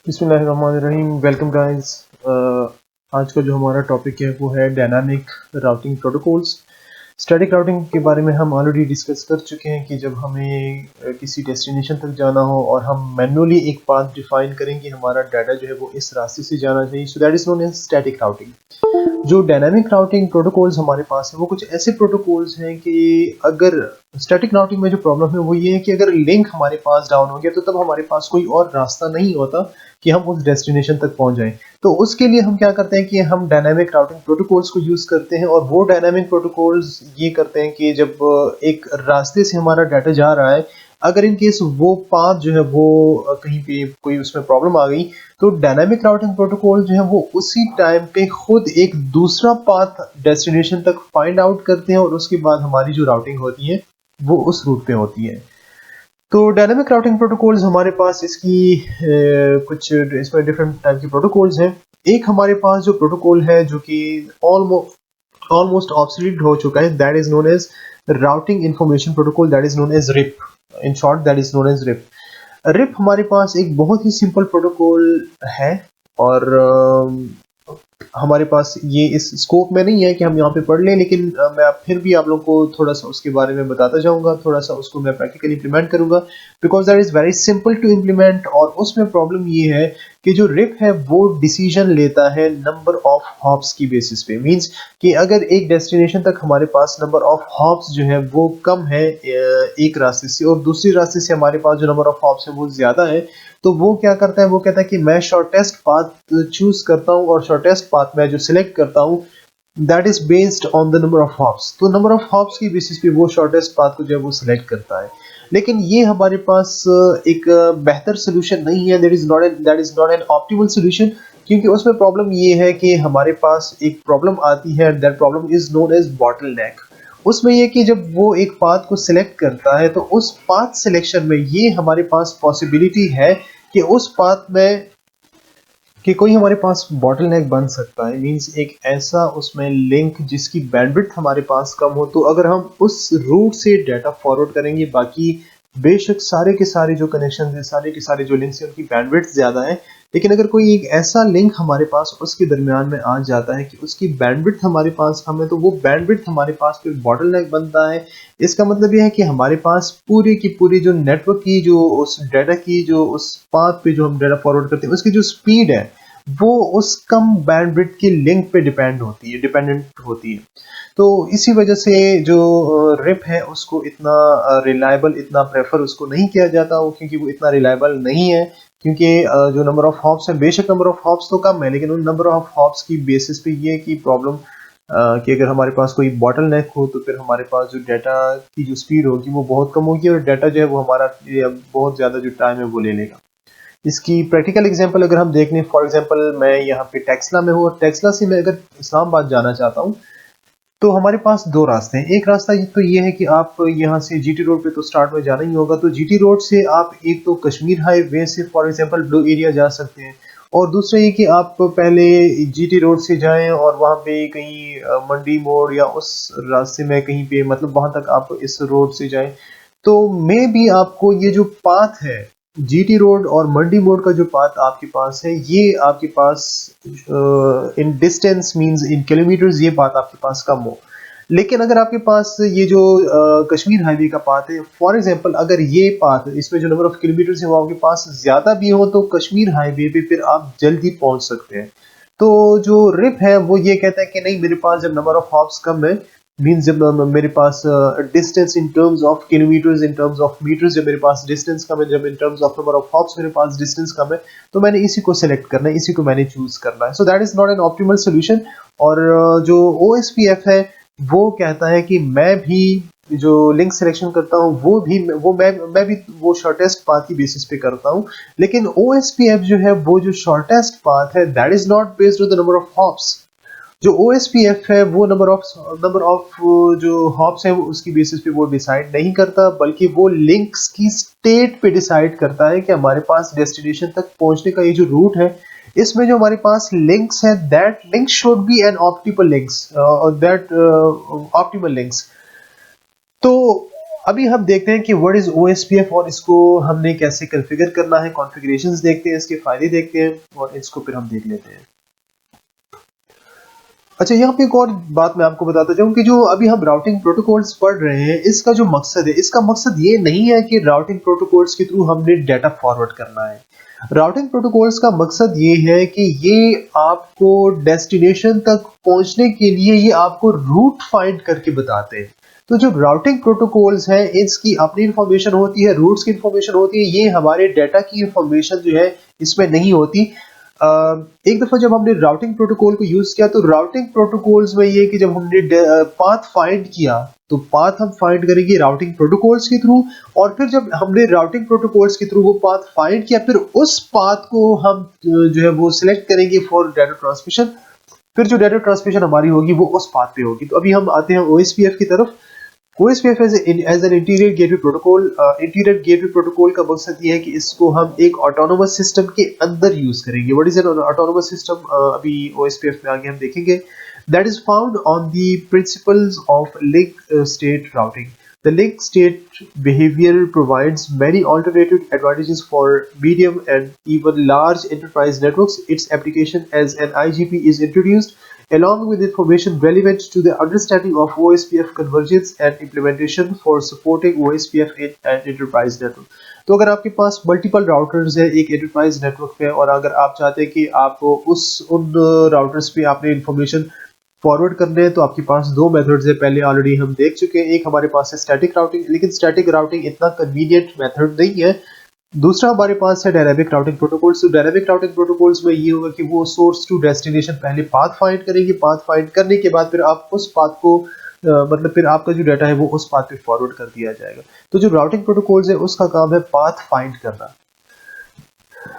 बिस्मिल्लाहिर्रहमानिर्रहीम। Welcome guys. आज का जो हमारा टॉपिक है वो है dynamic routing protocols. Static routing के बारे में हम ऑलरेडी डिस्कस कर चुके हैं कि जब हमें किसी डेस्टिनेशन तक जाना हो और हम मैन्युअली एक पाथ डिफाइन करें कि हमारा डाटा जो है वो इस रास्ते से जाना चाहिए, so that is known as static routing. जो डायनामिक राउटिंग प्रोटोकॉल्स हमारे पास है वो कुछ ऐसे प्रोटोकॉल्स हैं कि अगर स्टैटिक राउटिंग में जो प्रॉब्लम है वो ये है कि अगर लिंक हमारे पास डाउन हो गया तो तब हमारे पास कोई और रास्ता नहीं होता कि हम उस डेस्टिनेशन तक पहुंच जाएं। तो उसके लिए हम क्या करते हैं कि हम डायनामिक राउटिंग प्रोटोकॉल्स को यूज करते हैं, और वो डायनामिक प्रोटोकॉल्स ये करते हैं कि जब एक रास्ते से हमारा डाटा जा रहा है, अगर इन केस वो पाथ जो है वो कहीं पे कोई उसमें प्रॉब्लम आ गई, तो डायनामिक राउटिंग प्रोटोकॉल जो है वो उसी टाइम पे खुद एक दूसरा पाथ डेस्टिनेशन तक फाइंड आउट करते हैं और उसके बाद हमारी जो राउटिंग होती है वो उस रूट पे होती है। तो डायनामिक राउटिंग प्रोटोकॉल्स हमारे पास इसकी कुछ इसमें डिफरेंट टाइप के प्रोटोकॉल्स हैं। एक हमारे पास जो प्रोटोकॉल है जो कि ऑलमोस्ट ऑब्सोलीट हो चुका है, that is known as routing information protocol, that is known as RIP. In short that is known as RIP. RIP हमारे पास एक बहुत ही सिंपल प्रोटोकॉल है, और हमारे पास ये इस स्कोप में नहीं है कि हम यहाँ पे पढ़ लें, लेकिन मैं फिर भी आप लोगों को थोड़ा सा उसके बारे में बताता जाऊंगा, थोड़ा सा उसको मैं प्रैक्टिकली इम्प्लीमेंट करूंगा, because that is very simple to implement. और उसमें प्रॉब्लम ये है कि जो रिप है वो डिसीजन लेता है नंबर ऑफ हॉप्स की बेसिस पे। मींस कि अगर एक डेस्टिनेशन तक हमारे पास नंबर ऑफ हॉप्स जो है वो कम है एक रास्ते से, और दूसरी रास्ते से हमारे पास जो नंबर ऑफ हॉप्स है वो ज्यादा है, तो वो क्या करता है, वो कहता है कि मैं शॉर्टेस्ट पाथ चूज करता हूँ, और शॉर्टेस्ट पाथ मैं जो सिलेक्ट करता हूँ that is based on the number of hops. तो नंबर ऑफ हॉप्स की बेसिस पे वो शॉर्टेस्ट पाथ को जो है वो सिलेक्ट करता है। लेकिन ये हमारे पास एक बेहतर सोल्यूशन नहीं है, that is not an optimal solution, क्योंकि उसमें प्रॉब्लम ये है कि हमारे पास एक प्रॉब्लम आती है, that problem is known as bottleneck. उसमें ये कि जब वो एक पाथ को सिलेक्ट करता है तो उस पाथ सिलेक्शन में ये हमारे पास पॉसिबिलिटी है कि उस पाथ में कि कोई हमारे पास बॉटलनेक बन सकता है। मींस एक ऐसा उसमें लिंक जिसकी बैंडविड्थ हमारे पास कम हो, तो अगर हम उस रूट से डाटा फॉरवर्ड करेंगे, बाकी बेशक सारे के सारे जो कनेक्शन है, सारे के सारे जो लिंक्स हैं, उनकी बैंडविड्थ ज्यादा है, लेकिन अगर कोई एक ऐसा लिंक हमारे पास उसके दरमियान में आ जाता है कि उसकी बैंडविड्थ हमारे पास कम है, तो वो बैंडविड्थ हमारे पास फिर बॉटलनेक बनता है। इसका मतलब यह है कि हमारे पास पूरी की पूरी जो नेटवर्क की जो उस डाटा की जो उस पाथ पे जो हम डाटा फॉरवर्ड करते हैं उसकी जो स्पीड है वो उस कम बैंडविड्थ की लिंक पे डिपेंडेंट होती है। तो इसी वजह से जो रिप है उसको इतना रिलायबल, इतना प्रेफर उसको नहीं किया जाता, क्योंकि वो इतना रिलायबल नहीं है। क्योंकि जो नंबर ऑफ हॉप्स है, बेशक नंबर ऑफ हॉप्स तो कम है, लेकिन उन नंबर ऑफ हॉप्स की बेसिस पे ये की प्रॉब्लम कि अगर हमारे पास कोई बॉटलनेक हो तो फिर हमारे पास जो डाटा की जो स्पीड होगी वो बहुत कम होगी, और डाटा जो है वो हमारा बहुत ज़्यादा जो टाइम है वो ले लेगा। इसकी प्रैक्टिकल एग्जांपल अगर हम देख लें, फॉर एग्जांपल मैं यहाँ पे टेक्सला में हूँ, और टेक्सला से मैं अगर इस्लामाबाद जाना चाहता हूँ, तो हमारे पास दो रास्ते हैं। एक रास्ता तो ये है कि आप यहाँ से जीटी रोड पे तो स्टार्ट में जाना ही होगा, तो जीटी रोड से आप एक तो कश्मीर हाईवे से फॉर एग्जांपल ब्लू एरिया जा सकते हैं, और दूसरा ये कि आप पहले जीटी रोड से जाएं और वहाँ पे कहीं मंडी मोड़ या उस रास्ते में कहीं पे, मतलब वहां तक आप इस रोड से जाएं, तो मे भी आपको ये जो पाथ है जीटी रोड और मंडी मोड़ का जो पाथ आपके पास है, ये आपके पास इन डिस्टेंस मींस इन किलोमीटर्स ये पाथ आपके पास कम हो। लेकिन अगर आपके पास ये जो कश्मीर हाईवे का पाथ है, फॉर एग्जांपल अगर ये पाथ इसमें जो नंबर ऑफ किलोमीटर्स है वो आपके पास ज्यादा भी हो, तो कश्मीर हाईवे पे फिर आप जल्दी पहुंच सकते हैं। तो जो रिप है वो ये कहता है कि नहीं, मेरे पास जब नंबर ऑफ हॉप्स कम है, मीन्स जब मेरे पास distance in terms of kilometers, in terms of meters जब मेरे पास डिस्टेंस कम है, जब in terms of number of hops मेरे पास डिस्टेंस कम है, तो मैंने इसी को सिलेक्ट करना है, इसी को मैंने चूज करना है। So that is not an optimal solution. और जो OSPF है वो कहता है कि मैं भी जो लिंक सिलेक्शन करता हूँ मैं भी वो शॉर्टेस्ट पाथ की बेसिस पे करता हूँ, लेकिन OSPF जो है वो जो शॉर्टेस्ट पाथ है that is not based on the number of hops. जो OSPF है वो नंबर ऑफ जो हॉप्स है वो उसकी बेसिस पे वो डिसाइड नहीं करता, बल्कि वो लिंक्स की स्टेट पे डिसाइड करता है कि हमारे पास डेस्टिनेशन तक पहुंचने का ये जो रूट है, इसमें जो हमारे पास लिंक्स है that link should be an optimal links, that optimal links. तो अभी हम देखते हैं कि व्हाट इज OSPF और इसको हमने कैसे कॉन्फ़िगर करना है। कॉन्फ़िगरेशंस देखते हैं, इसके फायदे देखते हैं और इसको फिर हम देख लेते हैं। अच्छा, यहाँ पे एक और बात मैं आपको बताता चाहूँ कि जो अभी हम राउटिंग प्रोटोकॉल्स पढ़ रहे हैं, इसका जो मकसद है, इसका मकसद ये नहीं है कि राउटिंग प्रोटोकॉल्स के थ्रू हमने डाटा फॉरवर्ड करना है। राउटिंग प्रोटोकॉल्स का मकसद ये है कि ये आपको डेस्टिनेशन तक पहुंचने के लिए ये आपको रूट फाइंड करके बताते हैं। तो जो राउटिंग प्रोटोकॉल्स हैं, इसकी अपनी इंफॉर्मेशन होती है, रूट्स की इंफॉर्मेशन होती है, ये हमारे डाटा की इंफॉर्मेशन जो है इसमें नहीं होती। एक दफा जब हमने राउटिंग प्रोटोकॉल को यूज किया तो राउटिंग प्रोटोकॉल्स में ये कि जब हमने पाथ फाइंड किया तो पाथ हम फाइंड करेंगे राउटिंग प्रोटोकॉल्स के थ्रू, और फिर जब हमने राउटिंग प्रोटोकॉल्स के थ्रू वो पाथ फाइंड किया फिर उस पाथ को हम जो है वो सिलेक्ट करेंगे फॉर डाटा ट्रांसमिशन। फिर जो डाटा ट्रांसमिशन हमारी होगी वो उस पाथ पे होगी। तो अभी हम आते हैं OSPF की तरफ। OSPF as an interior gateway protocol. Interior gateway protocol का मकसद ये है कि इसको हम एक ऑटोनोमस सिस्टम के अंदर यूज करेंगे। What is an autonomous system? अभी OSPF में आगे हम देखेंगे। That is found on the principles of link state routing. The link state behavior provides many alternative advantages for medium and even large enterprise networks. Its application as an IGP is introduced along with information relevant to the understanding of OSPF convergence and implementation for supporting OSPF in an enterprise network. तो अगर आपके पास multiple routers है एक enterprise network पे और अगर आप चाहते हैं कि आप उन राउटर्स पे आपने इंफॉर्मेशन फॉरवर्ड करने हैं तो आपके पास दो मेथड्स है। पहले ऑलरेडी हम देख चुके हैं, एक हमारे पास है स्टैटिक राउटिंग, लेकिन स्टैटिक राउटिंग इतना कन्वीनियंट मेथड नहीं है। दूसरा हमारे पास है डायनामिक राउटिंग प्रोटोकॉल्स। तो डायनामिक राउटिंग प्रोटोकॉल्स में ये होगा कि वो सोर्स टू डेस्टिनेशन पहले पाथ फाइंड करेंगे, पाथ फाइंड करने के बाद फिर आप उस पाथ को मतलब फिर आपका जो डाटा है वो उस पाथ पे फॉरवर्ड कर दिया जाएगा। तो जो राउटिंग प्रोटोकॉल्स है उसका काम है पाथ फाइंड करना।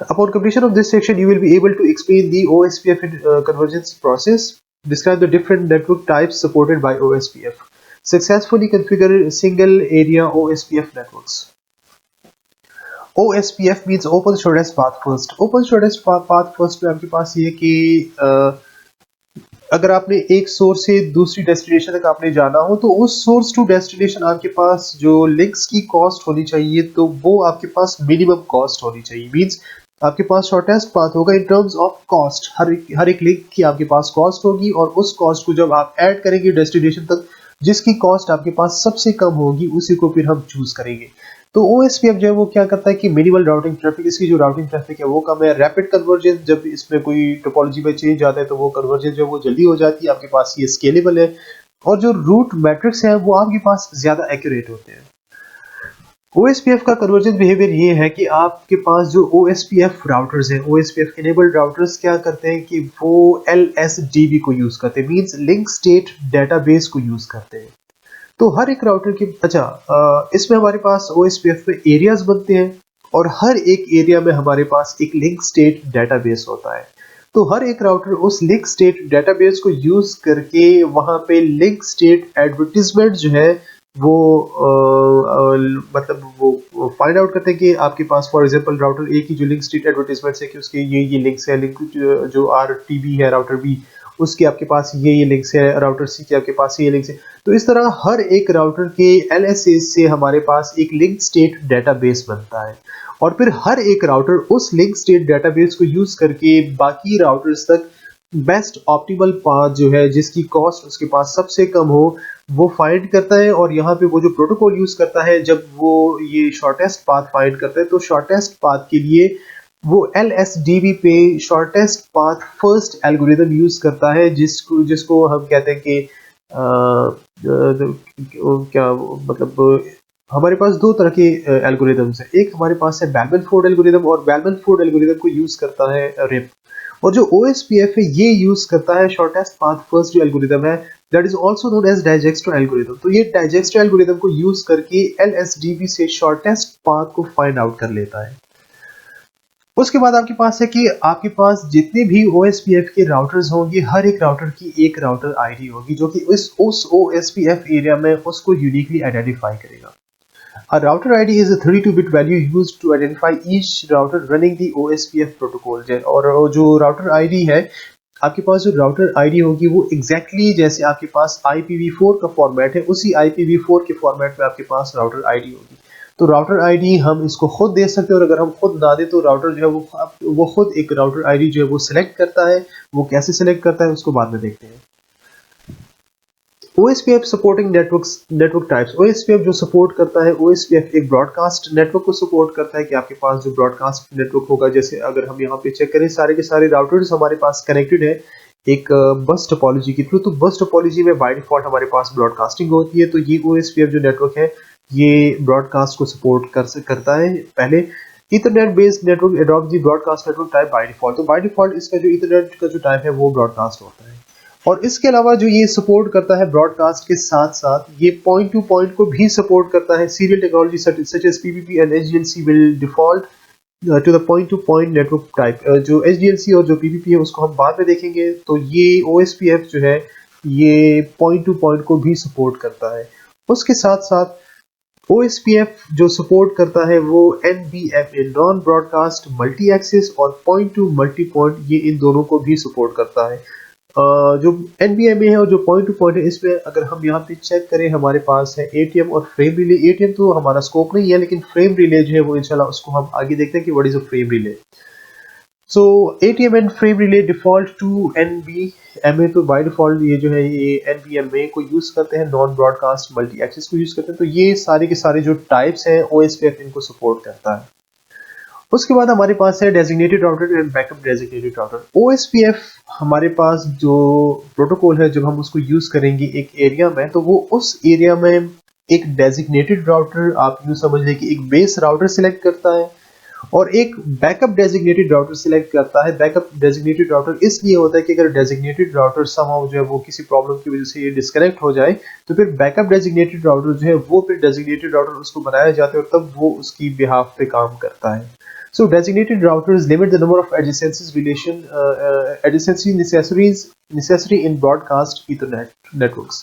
Upon completion of this section, you will be able to explain the OSPF convergence process, describe the different network types supported by OSPF, successfully configure single area OSPF networks. OSPF means Open Shortest Path First. Open Shortest Path First में आपके पास ये कि अगर आपने एक source से दूसरी destination तक आपने जाना हो तो उस सोर्स टू डेस्टिनेशन आपके पास जो लिंक्स की कॉस्ट होनी चाहिए तो वो आपके पास मिनिमम कॉस्ट होनी चाहिए। मींस आपके पास शॉर्टेस्ट पाथ होगा इन टर्म्स ऑफ कॉस्ट। हर एक लिंक की आपके पास कॉस्ट होगी और उस कॉस्ट को जब आप ऐड करेंगे डेस्टिनेशन तक, जिसकी कॉस्ट आपके पास सबसे कम होगी उसी को फिर हम चूज करेंगे। तो OSPF जो है वो क्या करता है कि मिनिमल राउटिंग ट्रैफिक, इसकी जो राउटिंग ट्रैफिक है वो कम है। रैपिड कन्वर्जेंस, जब इसमें कोई टोपोलॉजी में चेंज आता है तो वो कन्वर्जेंस जो है वो जल्दी हो जाती है, आपके पास ये स्केलेबल है, और जो रूट मैट्रिक्स है वो आपके पास ज्यादा एक्यूरेट होते हैं। OSPF का कन्वर्जेंस बिहेवियर ये है कि आपके पास जो OSPF राउटर्स हैं, OSPF इनेबल्ड राउटर्स क्या करते हैं कि वो LSDB को यूज करते हैं, मींस लिंक स्टेट डेटाबेस को यूज करते हैं। तो हर एक राउटर की इसमें हमारे पास OSPF में एरियाज बनते हैं और हर एक एरिया में हमारे पास एक लिंक स्टेट डेटाबेस होता है। तो हर एक राउटर उस लिंक स्टेट डेटाबेस को यूज करके वहां पे लिंक स्टेट एडवर्टीजमेंट जो है वो मतलब वो फाइंड आउट करते हैं कि आपके पास फॉर एग्जांपल राउटर ए की जो लिंक स्टेट एडवर्टीजमेंट है कि उसके ये लिंक्स है, लिंक जो RTB है राउटर बी उसके आपके पास ये लिंक्स है, राउटर सी के आपके पास ये लिंक्स है। तो इस तरह हर एक राउटर के LSA से हमारे पास एक लिंक स्टेट डेटाबेस बनता है और फिर हर एक राउटर उस लिंक स्टेट डेटाबेस को यूज करके बाकी राउटर्स तक बेस्ट ऑप्टिमल पाथ जो है जिसकी कॉस्ट उसके पास सबसे कम हो वो फाइंड करता है। और यहाँ पे वो जो प्रोटोकॉल यूज करता है जब वो ये शॉर्टेस्ट पाथ फाइंड करता है तो शॉर्टेस्ट पाथ के लिए वो LSDB पे shortest path first algorithm use करता है, जिसको हम कहते हैं कि क्या मतलब हमारे पास दो तरह के एल्गोरिदम्स हैं। एक हमारे पास है बेलमैन फोर्ड एल्गोरिदम और बेलमैन फोर्ड एल्गोरिदम को यूज करता है रिप, और जो OSPF है ये यूज करता है शॉर्टेस्ट पाथ फर्स्ट जो एल्गोरिदम है that is also known as Dijkstra algorithm. तो ये डाइजेक्स्ट्रा एल्गोरिदम को यूज करके LSDB से शॉर्टेस्ट पाथ को फाइंड आउट कर लेता है। उसके बाद आपके पास है कि आपके पास जितने भी OSPF के राउटर्स होंगे हर एक राउटर की एक राउटर आईडी होगी जो कि उस OSPF एरिया में उसको यूनिकली आइडेंटिफाई करेगा। A router ID is a 32-bit value used to identify each router running the OSPF protocol। और जो राउटर ID है आपके पास जो राउटर आईडी होगी वो एग्जैक्टली जैसे आपके पास IPv4 का फॉर्मेट है, उसी IPv4 के फॉर्मेट में आपके पास राउटर आईडी होगी। तो राउटर आईडी हम इसको खुद दे सकते हैं, और अगर हम खुद ना दे तो राउटर जो है वो खुद एक राउटर आईडी जो है वो सिलेक्ट करता है। वो कैसे सिलेक्ट करता है उसको बाद में देखते हैं। OSPF supporting network types. OSPF जो सपोर्ट करता है, OSPF एक ब्रॉडकास्ट नेटवर्क को सपोर्ट करता है कि आपके पास जो ब्रॉडकास्ट नेटवर्क होगा, जैसे अगर हम यहाँ पे चेक करें सारे के सारे राउटर्स हमारे पास कनेक्टेड है एक बस टोपोलॉजी के थ्रू। तो बस टोपोलॉजी में बाय डिफॉल्ट हमारे पास ब्रॉडकास्टिंग होती है। तो ये OSPF जो नेटवर्क है ये ब्रॉडकास्ट को सपोर्ट करता है। पहले Ethernet based network adopt the broadcast network type by default. तो बाय डिफॉल्ट इसका जो इथरनेट का जो टाइप है वो ब्रॉडकास्ट होता है। और इसके अलावा जो ये सपोर्ट करता है ब्रॉडकास्ट के साथ साथ ये पॉइंट टू पॉइंट को भी सपोर्ट करता है। Serial technology such as PPP and HDLC will default to the point to point network type. जो HDLC और जो PPP है उसको हम बाद में देखेंगे। तो ये OSPF जो है ये पॉइंट टू पॉइंट को भी सपोर्ट करता है। उसके साथ साथ OSPF जो सपोर्ट करता है वो NBMA non broadcast multi access और पॉइंट टू मल्टी पॉइंट, ये इन दोनों को भी सपोर्ट करता है। जो NBMA है और जो पॉइंट टू पॉइंट है, इसमें अगर हम यहाँ पे चेक करें हमारे पास है ATM और फ्रेम रिले। ATM तो हमारा स्कोप नहीं है, लेकिन फ्रेम रिले जो है वो इंशाल्लाह उसको हम आगे देखते हैं कि what is a frame relay. So ATM and frame relay default to NBMA। तो बाय डिफॉल्ट ये जो है ये NBMA को यूज करते हैं, नॉन ब्रॉडकास्ट मल्टी एक्सेस को यूज करते हैं। तो ये सारे के सारे जो टाइप्स हैं OSPF इनको सपोर्ट करता है। उसके बाद हमारे पास है designated router and backup designated router. OSPF हमारे पास जो प्रोटोकॉल है जब हम उसको यूज करेंगे एक एरिया में, तो वो उस एरिया में एक डेजिग्नेटेड राउटर, आप यूँ समझ लें कि एक बेस राउटर सिलेक्ट करता है और एक बैकअप डेजिग्नेटेड राउटर सिलेक्ट करता है। बैकअप डेजिग्नेटेड राउटर इसलिए होता है कि अगर डेजिग्नेटेड राउटर समहाउ जो है वो किसी प्रॉब्लम की वजह से ये डिस्कनेक्ट हो जाए, तो फिर बैकअप डेजिग्नेटेड राउटर जो है वो फिर डेजिग्नेटेड राउटर उसको बनाया जाता है और तब वो उसकी बिहाफ पे काम करता है। So designated routers limit the number of adjacency necessary in broadcast Ethernet networks.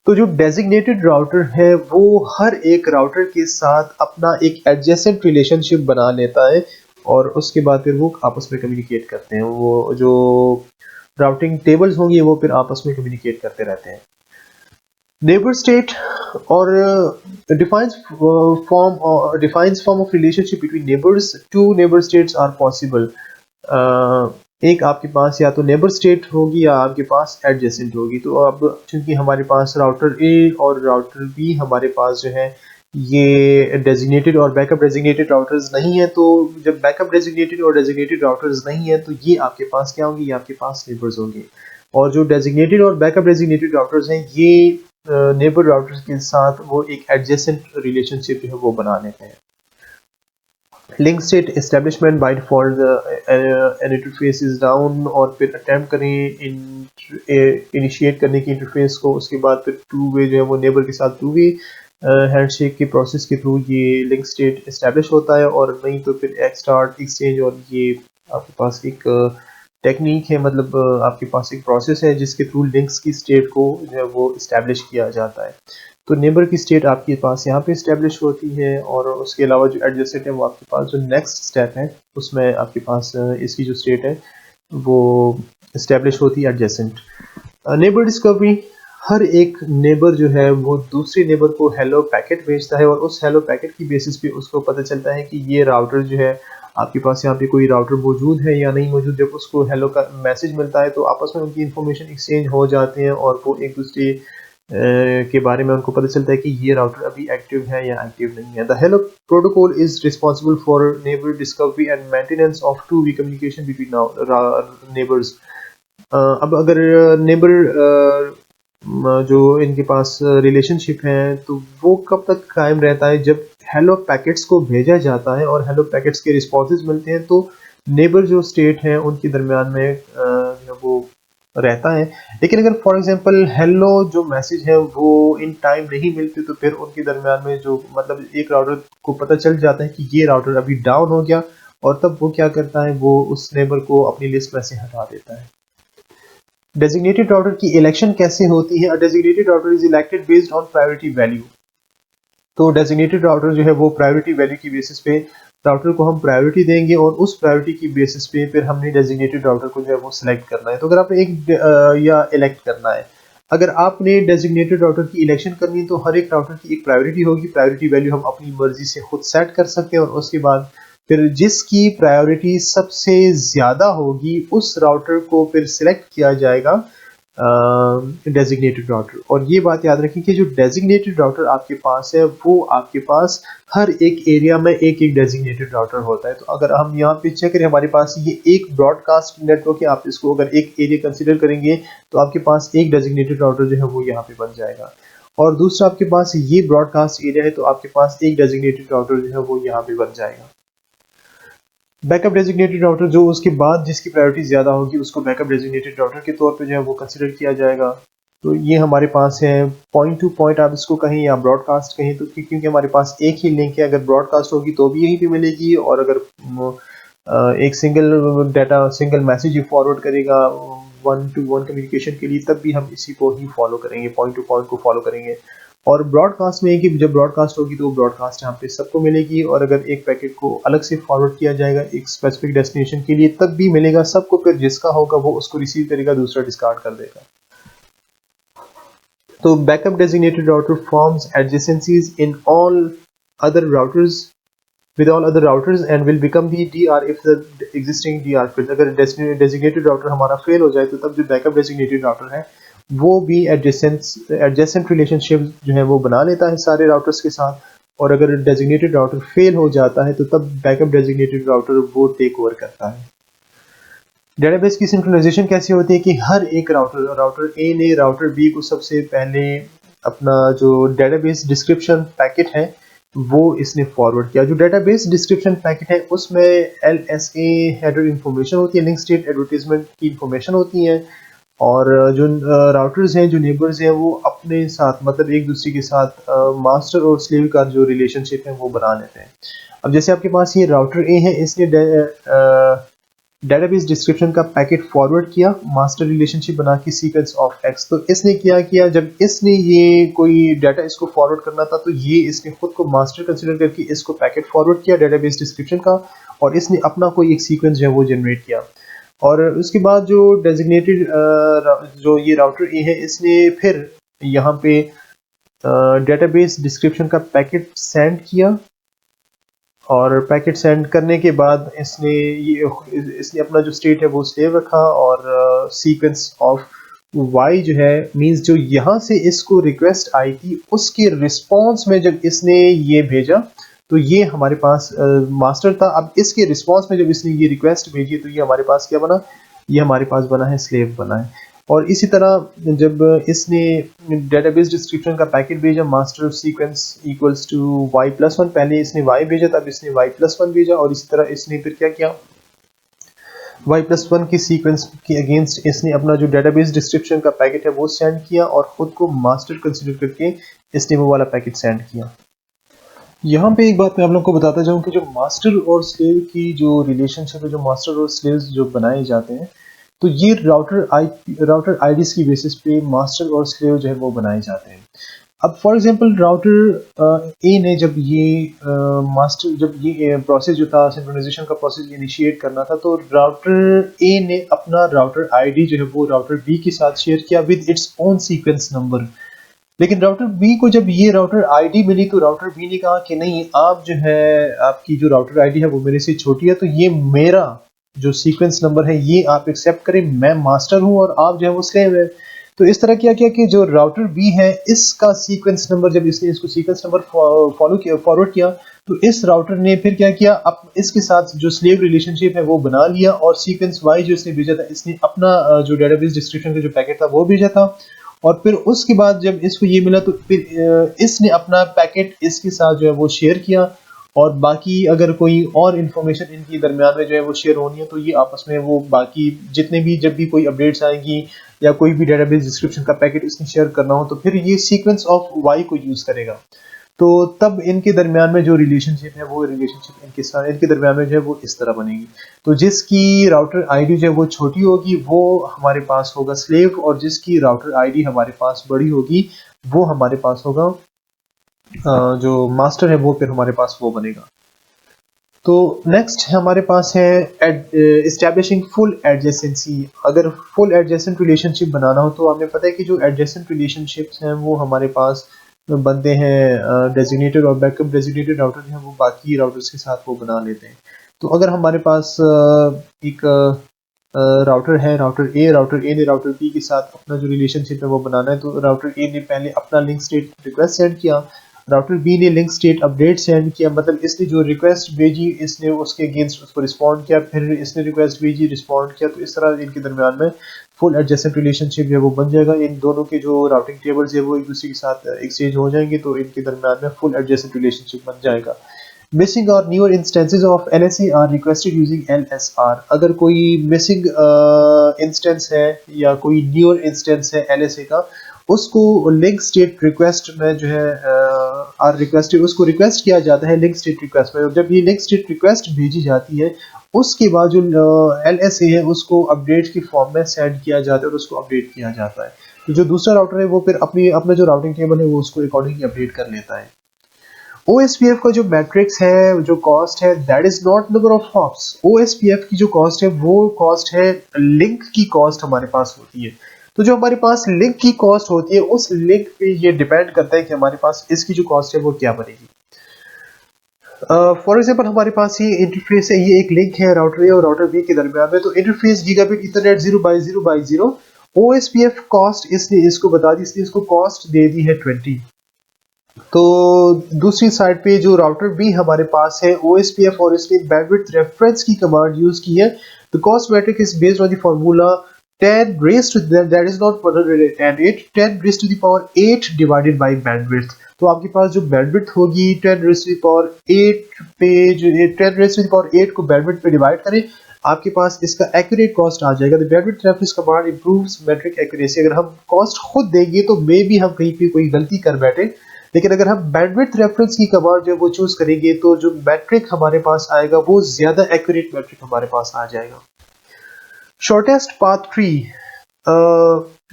तो जो designated router है वो हर एक राउटर के साथ अपना एक adjacent relationship बना लेता है और उसके बाद फिर वो आपस में कम्युनिकेट करते हैं। वो जो राउटिंग टेबल्स होंगी वो फिर आपस में कम्युनिकेट करते रहते हैं। Neighbor state or defines form of relationship between neighbors. Two neighbor states are possible. एक आपके पास या तो neighbor state होगी या आपके पास adjacent होगी। तो अब चूंकि हमारे पास राउटर A और राउटर B हमारे पास जो है ये designated और backup designated routers नहीं है, तो जब backup designated और designated routers नहीं है तो ये आपके पास क्या होंगे, ये आपके पास neighbors होंगे। और जो designated और backup designated routers हैं ये नेबर राउटर्स के साथ वो एक एडजेसेंट रिलेशनशिप जो है वो बना लेते हैं। Link state establishment by default N interface is down, और फिर अटेम्प्ट करें इनिशिएट करने की इंटरफेस को, उसके बाद फिर टू वे जो है वो नेबर के साथ टू वे हैंडशेक के प्रोसेस के थ्रू ये लिंक स्टेट एस्टेब्लिश होता है। और नहीं तो फिर एक्सटार्ट एक्सचेंज, और ये आपके पास एक टेक्निक है, मतलब आपके पास एक प्रोसेस है जिसके थ्रू लिंक्स की स्टेट को जो है वो इस्टेब्लिश किया जाता है। तो नेबर की स्टेट आपके पास यहाँ पे इस्टेब्लिश होती है, और उसके अलावा जो एडजेसेंट है वो आपके पास जो नेक्स्ट स्टेप है उसमें आपके पास इसकी जो स्टेट है वो इस्टेब्लिश होती है एडजेसेंट। नेबर डिस्कवरी, हर एक नेबर जो है वो दूसरे नेबर को हेलो पैकेट भेजता है और उस हेलो पैकेट की बेसिस पे उसको पता चलता है कि ये राउटर जो है आपके पास यहाँ पे कोई राउटर मौजूद है या नहीं मौजूद। जब उसको हेलो का मैसेज मिलता है तो आपस में उनकी इंफॉर्मेशन एक्सचेंज हो जाते हैं और वो एक दूसरे के बारे में उनको पता चलता है कि ये राउटर अभी एक्टिव है या एक्टिव नहीं है। The hello protocol is responsible for neighbour discovery and maintenance of two way communication between neighbours. अब अगर नेबर जो इनके पास रिलेशनशिप है तो वो कब तक कायम रहता है, जब हेलो पैकेट्स को भेजा जाता है और हेलो पैकेट्स के रिस्पॉन्सेज मिलते हैं तो नेबर जो स्टेट है उनके दरमियान में वो रहता है। लेकिन अगर फॉर एग्जांपल हेलो जो मैसेज है वो इन टाइम नहीं मिलते तो फिर उनके दरमियान में जो मतलब एक राउटर को पता चल जाता है कि ये राउटर अभी डाउन हो गया, और तब वो क्या करता है, वो उस नेबर को अपनी लिस्ट में से हटा देता है। डेजिग्नेटेड राउटर की इलेक्शन कैसे होती है? Designated router is elected based on priority value. तो डेजिग्नेटेड राउटर जो है वो प्रायोरिटी वैल्यू की बेसिस पे राउटर को हम प्रायोरिटी देंगे और उस प्रायोरिटी की बेसिस पे फिर हमने डेजिग्नेटेड राउटर को जो है वो सिलेक्ट करना है। तो अगर आपने या इलेक्ट करना है, अगर आपने डेजिग्नेटेड राउटर की इलेक्शन करनी है तो हर एक राउटर की एक प्रायोरिटी होगी। प्रायोरिटी वैल्यू हम अपनी मर्जी से खुद सेट कर सकते हैं और उसके बाद फिर जिसकी प्रायोरिटी सबसे ज़्यादा होगी उस राउटर को फिर सिलेक्ट किया जाएगा डेजिग्नेटेड राउटर। और ये बात याद रखें कि जो डेजिग्नेटेड राउटर आपके पास है वो आपके पास हर एक एरिया में एक एक डेजिग्नेटेड राउटर होता है। तो अगर हम यहाँ पे चेक करें, हमारे पास ये एक ब्रॉडकास्ट नेटवर्क है, आप इसको अगर एक एरिया कंसीडर करेंगे तो आपके पास एक डेजिग्नेटेड राउटर जो है वो यहाँ पे बन जाएगा। और दूसरा आपके पास ये ब्रॉडकास्ट एरिया है तो आपके पास एक डेजिग्नेटेड राउटर जो है वो यहाँ पे बन जाएगा। बैकअप डेजिग्नेटेड राउटर जो उसके बाद जिसकी प्रायोरिटी ज़्यादा होगी उसको बैकअप डेजिग्नेटेड राउटर के तौर पे जो है वो कंसिडर किया जाएगा। तो ये हमारे पास है पॉइंट टू पॉइंट, आप इसको कहें या ब्रॉडकास्ट कहें, तो क्योंकि हमारे पास एक ही लिंक है, अगर ब्रॉडकास्ट होगी तो भी यहीं पे मिलेगी और अगर एक सिंगल डाटा सिंगल मैसेज ही फॉरवर्ड करेगा 1-to-1 कम्युनिकेशन के लिए तब भी हम इसी को ही फॉलो करेंगे, पॉइंट टू पॉइंट को फॉलो करेंगे। और ब्रॉडकास्ट में कि जब ब्रॉडकास्ट होगी तो ब्रॉडकास्ट यहाँ पे सबको मिलेगी और अगर एक पैकेट को अलग से फॉरवर्ड किया जाएगा एक स्पेसिफिक डेस्टिनेशन के लिए तब भी मिलेगा सबको, फिर जिसका होगा वो उसको रिसीव करेगा, दूसरा डिस्कार्ड कर देगा। तो backup designated router forms adjacencies in all other routers with all other routers and will become the DR if the existing DR fails। अगर designated router हमारा फेल हो जाए तो तब जो बैकअप designated router है वो भी adjacent relationship जो है वो बना लेता है सारे राउटर्स के साथ, और अगर designated router फेल हो जाता है तो तब बैकअप designated router वो टेक ओवर करता है। डेटाबेस की सिंक्रोनाइजेशन कैसे होती है कि हर एक राउटर ए ने राउटर बी को सबसे पहले अपना जो डेटाबेस डिस्क्रिप्शन पैकेट है वो इसने फॉरवर्ड किया। जो डेटाबेस डिस्क्रिप्शन पैकेट है उसमें LSA हेडर इंफॉर्मेशन होती है, लिंक स्टेट एडवर्टीजमेंट की इंफॉर्मेशन होती है, और जो राउटर्स हैं जो नेबर्स हैं वो अपने साथ मतलब एक दूसरे के साथ मास्टर और स्लेव का जो रिलेशनशिप है वो बना लेते हैं। अब जैसे आपके पास ये राउटर ए है, इसने डेटाबेस डिस्क्रिप्शन का पैकेट फॉरवर्ड किया मास्टर रिलेशनशिप बना के सीक्वेंस ऑफ एक्स। तो इसने क्या किया, जब इसने ये कोई डाटा इसको फॉरवर्ड करना था तो ये इसने खुद को मास्टर कंसीडर करके इसको पैकेट फॉरवर्ड किया डेटाबेस डिस्क्रिप्शन का और इसने अपना कोई एक सीक्वेंस जो है वो जनरेट किया। और उसके बाद जो डेजिग्नेटेड जो ये राउटर ए है इसने फिर यहाँ पे डेटाबेस डिस्क्रिप्शन का पैकेट सेंड किया और पैकेट सेंड करने के बाद इसने अपना जो स्टेट है वो सेव रखा और सीक्वेंस ऑफ वाई जो है मींस जो यहाँ से इसको रिक्वेस्ट आई थी उसके रिस्पांस में जब इसने ये भेजा तो ये हमारे पास मास्टर था। अब इसके रिस्पांस में जब इसने ये रिक्वेस्ट भेजी तो ये हमारे पास क्या बना, ये हमारे पास बना है स्लेव बना है। और इसी तरह जब इसने डेटाबेस डिस्क्रिप्शन का पैकेट भेजा master sequence equals to y+1, पहले इसने y भेजा तब इसने y+1 भेजा और इसी तरह इसने फिर क्या किया y+1 की सीक्वेंस के अगेंस्ट इसने अपना जो डेटाबेस डिस्क्रिप्शन का पैकेट है वो सेंड किया और खुद को मास्टर कंसीडर करके इसने वो वाला पैकेट सेंड किया। यहाँ पे एक बात मैं आप लोगों को बताता जाऊँ कि जो मास्टर और स्लेव की जो रिलेशनशिप है, जो मास्टर और स्लेव जो बनाए जाते हैं तो ये राउटर आईडीज की बेसिस पे मास्टर और स्लेव जो है वो बनाए जाते हैं। अब फॉर एग्जांपल राउटर ए ने जब ये प्रोसेस जो था सिंक्रोनाइजेशन का प्रोसेस इनिशिएट करना था तो राउटर ए ने अपना राउटर आईडी जो है वो राउटर बी के साथ शेयर किया with its own sequence number. लेकिन राउटर बी को जब ये राउटर आईडी मिली तो राउटर बी ने कहा कि नहीं, आप जो है आपकी जो राउटर आईडी है वो मेरे से छोटी है तो ये मेरा जो सीक्वेंस नंबर है ये आप एक्सेप्ट करें, मैं मास्टर हूं और आप जो है वो स्लेव है। तो इस तरह क्या किया कि जो राउटर बी है इसका सीक्वेंस नंबर जब इसने इसको सीक्वेंस नंबर फॉरवर्ड किया तो इस राउटर ने फिर क्या किया, अब इसके साथ जो स्लेव रिलेशनशिप है वो बना लिया और सीक्वेंस वाई जो इसने भेजा था इसने अपना जो डेटाबेस डिस्क्रिप्शन का जो पैकेट था वो भेजा था और फिर उसके बाद जब इसको ये मिला तो फिर इसने अपना पैकेट इसके साथ जो है वो शेयर किया और बाकी अगर कोई और इन्फॉर्मेशन इनके दरमियान में जो है वो शेयर होनी है तो ये आपस में वो बाकी जितने भी जब भी कोई अपडेट्स आएंगी या कोई भी डेटाबेस डिस्क्रिप्शन का पैकेट इसने शेयर करना हो तो फिर ये सीक्वेंस ऑफ वाई को यूज करेगा। तो तब इनके दरमियान में जो रिलेशनशिप है वो रिलेशनशिप इनके दरमियान में जो है वो इस तरह बनेगी। तो जिसकी राउटर आईडी जो है वो छोटी होगी वो हमारे पास होगा स्लेव और जिसकी राउटर आईडी हमारे पास बड़ी होगी वो हमारे पास होगा जो मास्टर है वो फिर हमारे पास वो बनेगा। तो नेक्स्ट हमारे पास है एस्टैब्लिशिंग फुल एडजेसेंसी। अगर फुल एडजेसेंट रिलेशनशिप बनाना हो तो हमें पता है कि जो एडजेसेंट रिलेशनशिप्स हैं वो हमारे पास बनते हैं डेजिग्नेटेड और बैकअप डेजिग्नेटेड राउटर हैं वो बाकी राउटर्स के साथ वो बना लेते हैं। तो अगर हमारे पास एक राउटर है, राउटर ए ने राउटर बी के साथ अपना जो रिलेशनशिप है वो बनाना है, तो राउटर ए ने पहले अपना लिंक स्टेट रिक्वेस्ट सेंड किया, राउटर बी ने लिंक स्टेट अपडेट सेंड किया, मतलब इसने जो रिक्वेस्ट भेजी इसने उसके अगेंस्ट उसको रिस्पॉन्ड किया, फिर इसने रिक्वेस्ट भेजी रिस्पॉन्ड किया, तो इस तरह इनके दरमियान में फुल एडजेसेंट रिलेशनशिप है वो बन जाएगा। इन दोनों के जो राउटिंग टेबल्स है वो एक दूसरे के साथ एक्सचेंज हो जाएंगे, तो इनके दरमियान में फुल एडजेसेंट रिलेशनशिप बन जाएगा। Missing or newer instances of LSA are requested using LSR। अगर कोई मिसिंग इंस्टेंस है या कोई न्यूअर इंस्टेंस है LSA का, उसको लिंक स्टेट रिक्वेस्ट में जो है आर रिक्वेस्टेड, उसको रिक्वेस्ट किया जाता है लिंक स्टेट रिक्वेस्ट में। जब ये लिंक स्टेट रिक्वेस्ट भेजी जाती है उसके बाद जो LSA है उसको अपडेट की फॉर्म में सेंड किया जाता है और उसको अपडेट किया जाता है। तो जो दूसरा राउटर है वो फिर अपना जो राउटिंग टेबल है वो उसको अकॉर्डिंगली अपडेट कर लेता है। OSPF का जो मैट्रिक्स है, जो कॉस्ट है, that is not number of hops. OSPF की जो कॉस्ट है वो कॉस्ट है लिंक की कॉस्ट हमारे पास होती है। तो जो हमारे पास लिंक की कॉस्ट होती है उस लिंक पे ये डिपेंड करता है कि हमारे पास इसकी जो कॉस्ट है वो क्या बनेगी। फॉर एग्जांपल हमारे पास ये इंटरफेस है, ये एक लिंक है राउटर ए और राउटर बी के दरमियान में, तो interface gigabit Ethernet 0x0x0। OSPF cost इसने इसको बता दी, इसने इसको कॉस्ट दे दी है 20। तो दूसरी साइड पे जो राउटर बी हमारे पास है OSPF और इसने बैंडविड्थ रेफरेंस की कमांड यूज की है। The cost metric is based on the formula 10 raised to that is not 108, 10 raised to the power 8 divided by bandwidth. तो आपके पास जो बैंडविड्थ होगी 10 raised to the power 8 पे जो 10 raised to the power 8 को bandwidth पे डिवाइड करें, आपके पास इसका एक्यूरेट कॉस्ट आ जाएगा। The bandwidth reference command improves metric accuracy. अगर हम कॉस्ट खुद देंगे तो मे भी हम कहीं पे कोई गलती कर बैठे, लेकिन अगर हम बैंडविड्थ रेफरेंस की कमांड जो है वो चूज करेंगे तो जो मैट्रिक हमारे पास आएगा वो ज्यादा एक्यूरेट मैट्रिक हमारे पास आ जाएगा। Shortest path tree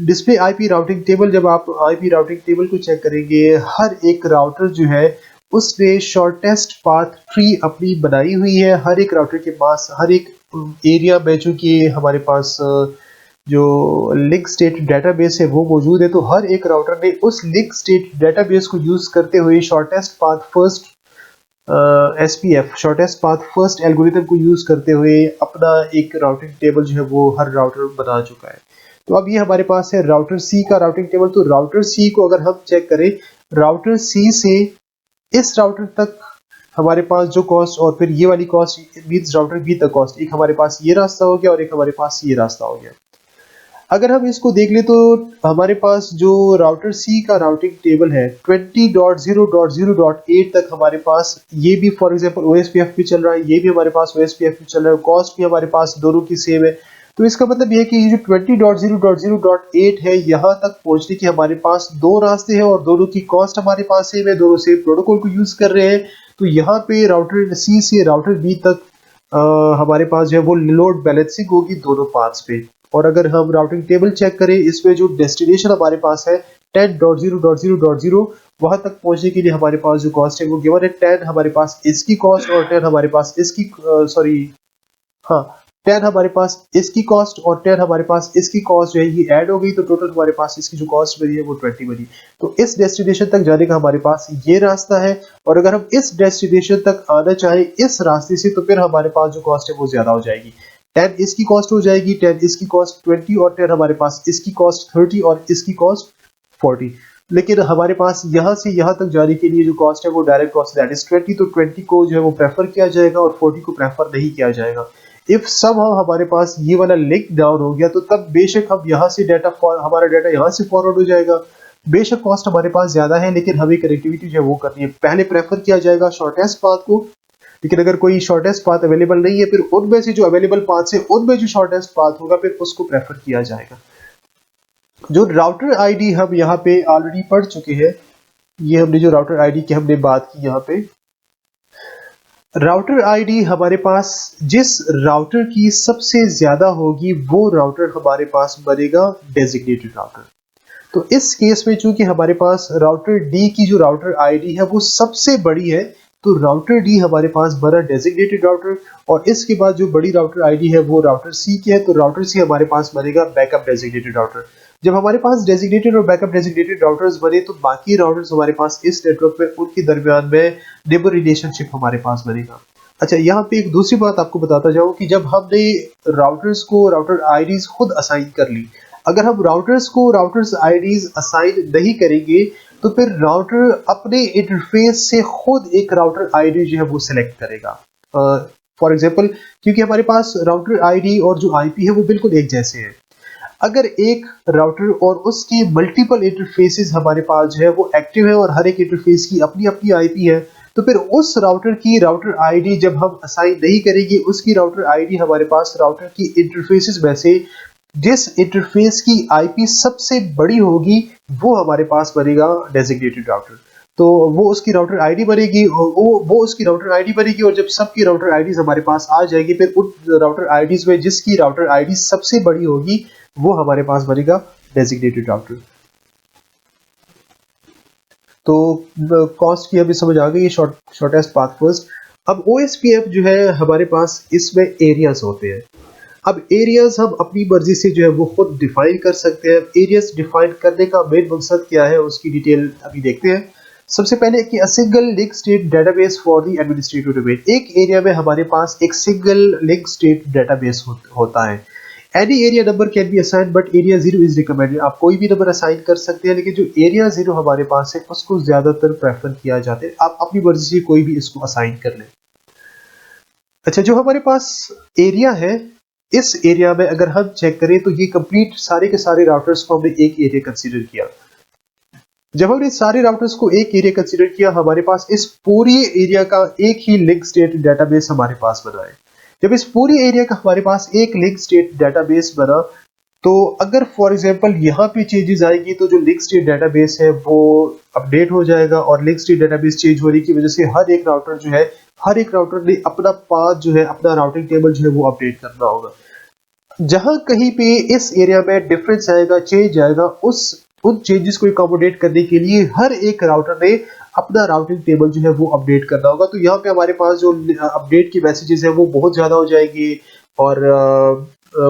display IP routing table. जब आप आईपी राउटिंग टेबल को चेक करेंगे, हर एक राउटर जो है उसने शॉर्टेस्ट पाथ ट्री अपनी बनाई हुई है। हर एक राउटर के पास हर एक एरिया में चूंकि हमारे पास जो लिंक स्टेट डेटाबेस है वो मौजूद है, तो हर एक राउटर ने उस लिंक स्टेट डेटाबेस को यूज करते हुए shortest path first SPF shortest path first algorithm को यूज करते हुए अपना एक राउटिंग टेबल जो है वो हर राउटर बना चुका है। तो अब ये हमारे पास है राउटर सी का राउटिंग टेबल। तो राउटर सी को अगर हम चेक करें, राउटर सी से इस राउटर तक हमारे पास जो कॉस्ट और फिर ये वाली कॉस्ट मींस राउटर बी तक कॉस्ट, एक हमारे पास ये रास्ता हो गया और एक हमारे पास ये रास्ता हो गया। अगर हम इसको देख ले तो हमारे पास जो राउटर सी का राउटिंग टेबल है 20.0.0.8 तक हमारे पास, ये भी फॉर एग्जांपल OSPF पे चल रहा है, ये भी हमारे पास OSPF पे चल रहा है, कॉस्ट भी हमारे पास दोनों की सेम है। तो इसका मतलब ये है कि ये जो 20.0.0.8 है, यहाँ तक पहुंचने के हमारे पास दो रास्ते हैं और दोनों की कॉस्ट हमारे पास सेम है, दोनों सेम प्रोटोकॉल को यूज कर रहे हैं। तो यहाँ पे राउटर सी से राउटर बी तक हमारे पास जो है वो लोड बैलेंसिंग होगी दोनों पाथ्स पे। और अगर हम राउटिंग टेबल चेक करें, इसमें जो डेस्टिनेशन हमारे पास है 10.0.0.0, वहां तक पहुंचने के लिए हमारे पास जो कॉस्ट है वो गिवन है 10 हमारे पास इसकी कॉस्ट और 10 हमारे पास इसकी 10 हमारे पास इसकी कॉस्ट और 10 हमारे पास इसकी कॉस्ट जो है ये ऐड हो गई, तो टोटल हमारे पास इसकी जो कॉस्ट बनी है वो 20 बनी। तो इस डेस्टिनेशन तक जाने का हमारे पास ये रास्ता है, और अगर हम इस डेस्टिनेशन तक आना चाहें इस रास्ते से, तो फिर हमारे पास जो कॉस्ट है वो ज्यादा हो जाएगी। 10 इसकी कॉस्ट हो जाएगी, 10 इसकी कॉस्ट 20 और 10 हमारे पास इसकी कॉस्ट 30 और इसकी कॉस्ट 40। लेकिन हमारे पास यहाँ से यहाँ तक जाने के लिए जो कॉस्ट है वो डायरेक्ट कॉस्ट दैट इज 20, तो 20 को जो है वो प्रेफर किया जाएगा और 40 को प्रेफर नहीं किया जाएगा। इफ समहाउ हमारे पास ये वाला लिंक डाउन हो गया, तो तब बेशक हम यहाँ से हमारा डाटा यहाँ से फॉरवर्ड हो जाएगा। बेशक कॉस्ट हमारे पास ज्यादा है, लेकिन हमें कनेक्टिविटी जो है वो करनी है। पहले प्रेफर किया जाएगा शॉर्टेस्ट पाथ को, लेकिन अगर कोई शॉर्टेस्ट पाथ अवेलेबल नहीं है, फिर उनमें से जो अवेलेबल पाथ है उनमें जो शॉर्टेस्ट पाथ होगा फिर उसको प्रेफर किया जाएगा। जो राउटर आईडी हम यहाँ पे ऑलरेडी पढ़ चुके हैं, ये हमने जो राउटर आईडी की हमने बात की यहाँ पे, राउटर आईडी हमारे पास जिस राउटर की सबसे ज्यादा होगी वो राउटर हमारे पास बनेगा डेजिग्नेटेड राउटर। तो इस केस में चूंकि हमारे पास राउटर डी की जो राउटर आईडी है वो सबसे बड़ी है, तो राउटर डी हमारे पास बड़ा डेजिग्नेटेड राउटर, और इसके बाद जो बड़ी राउटर आईडी है वो राउटर सी की है, तो राउटर सी हमारे पास बनेगा बैकअप डेजिग्नेटेड राउटर। जब हमारे पास डेजिग्नेटेड और बैकअप डेजिग्नेटेड राउटर्स बने तो बाकी राउटर्स हमारे पास इस नेटवर्क में उनके दरमियान में नेबर रिलेशनशिप हमारे पास बनेगा। अच्छा, यहाँ पे एक दूसरी बात आपको बताता जाऊं कि जब हमने राउटर्स को राउटर आईडीज खुद असाइन कर ली, अगर हम राउटर्स को राउटर्स आईडीज असाइन नहीं करेंगे तो फिर राउटर अपने इंटरफेस से खुद एक राउटर आईडी जो है वो सिलेक्ट करेगा। फॉर एग्जांपल, क्योंकि हमारे पास राउटर आईडी और जो आईपी है वो बिल्कुल एक जैसे हैं, अगर एक राउटर और उसकी मल्टीपल इंटरफेसेस हमारे पास जो है वो एक्टिव है और हर एक इंटरफेस की अपनी अपनी आईपी है, तो फिर उस राउटर की राउटर आईडी जब हम असाइन नहीं करेंगे, उसकी राउटर आईडी हमारे पास राउटर की इंटरफेसेस में से जिस इंटरफेस की आईपी सबसे बड़ी होगी वो हमारे पास बनेगा डेजिग्नेटेड राउटर। तो वो उसकी राउटर आईडी बनेगी, वो उसकी राउटर आईडी बनेगी, और जब सबकी राउटर आईडीज हमारे पास आ जाएगी, फिर उन राउटर आईडीज में जिसकी राउटर आईडी सबसे बड़ी होगी वो हमारे पास बनेगा डेजिग्नेटेड राउटर। तो कॉस्ट की अभी समझ आ गई, शॉर्टेस्ट पाथ फर्स्ट। अब OSPF जो है हमारे पास इसमें एरियाज होते हैं। अब एरियाज हम अपनी मर्जी से जो है वो खुद डिफाइन कर सकते हैं। एरियाज डिफाइन करने का मेन मकसद क्या है उसकी डिटेल अभी देखते हैं। सबसे पहले कि a single link state database for the administrative domain. एक एरिया में हमारे पास एक सिंगल लिंक स्टेट डेटाबेस होता है। Any area number can be assign but area 0 is recommended. आप कोई भी नंबर असाइन कर सकते हैं, लेकिन जो एरिया 0 हमारे पास है उसको ज्यादातर प्रेफर किया जाता है। आप अपनी मर्जी से कोई भी इसको असाइन कर लें। अच्छा, जो हमारे पास एरिया है, इस एरिया में अगर हम चेक करें तो ये कंप्लीट सारे के सारे राउटर्स को हमने एक एरिया कंसीडर किया। जब हमने सारे राउटर्स को एक एरिया कंसीडर किया, हमारे पास इस पूरी एरिया का एक ही लिंक स्टेट डेटाबेस हमारे पास बना है। जब इस पूरी एरिया का हमारे पास एक लिंक स्टेट डेटाबेस बना, तो अगर फॉर एग्जांपल यहाँ पे चेंजेस आएगी तो जो लिंक स्टेट डेटाबेस है वो अपडेट हो जाएगा, और लिंक स्टेट डेटाबेस चेंज होने की वजह से हर एक राउटर जो है, हर एक राउटर ने अपना पाथ जो है, अपना राउटिंग टेबल जो है वो अपडेट करना होगा। जहां कहीं पे इस एरिया में डिफरेंस आएगा, चेंज आएगा, उन चेंजेस को अकोमोडेट करने के लिए हर एक राउटर ने अपना राउटिंग टेबल जो है वो अपडेट करना होगा। तो यहाँ पे हमारे पास जो अपडेट की मैसेजेस है वो बहुत ज़्यादा हो जाएगी, और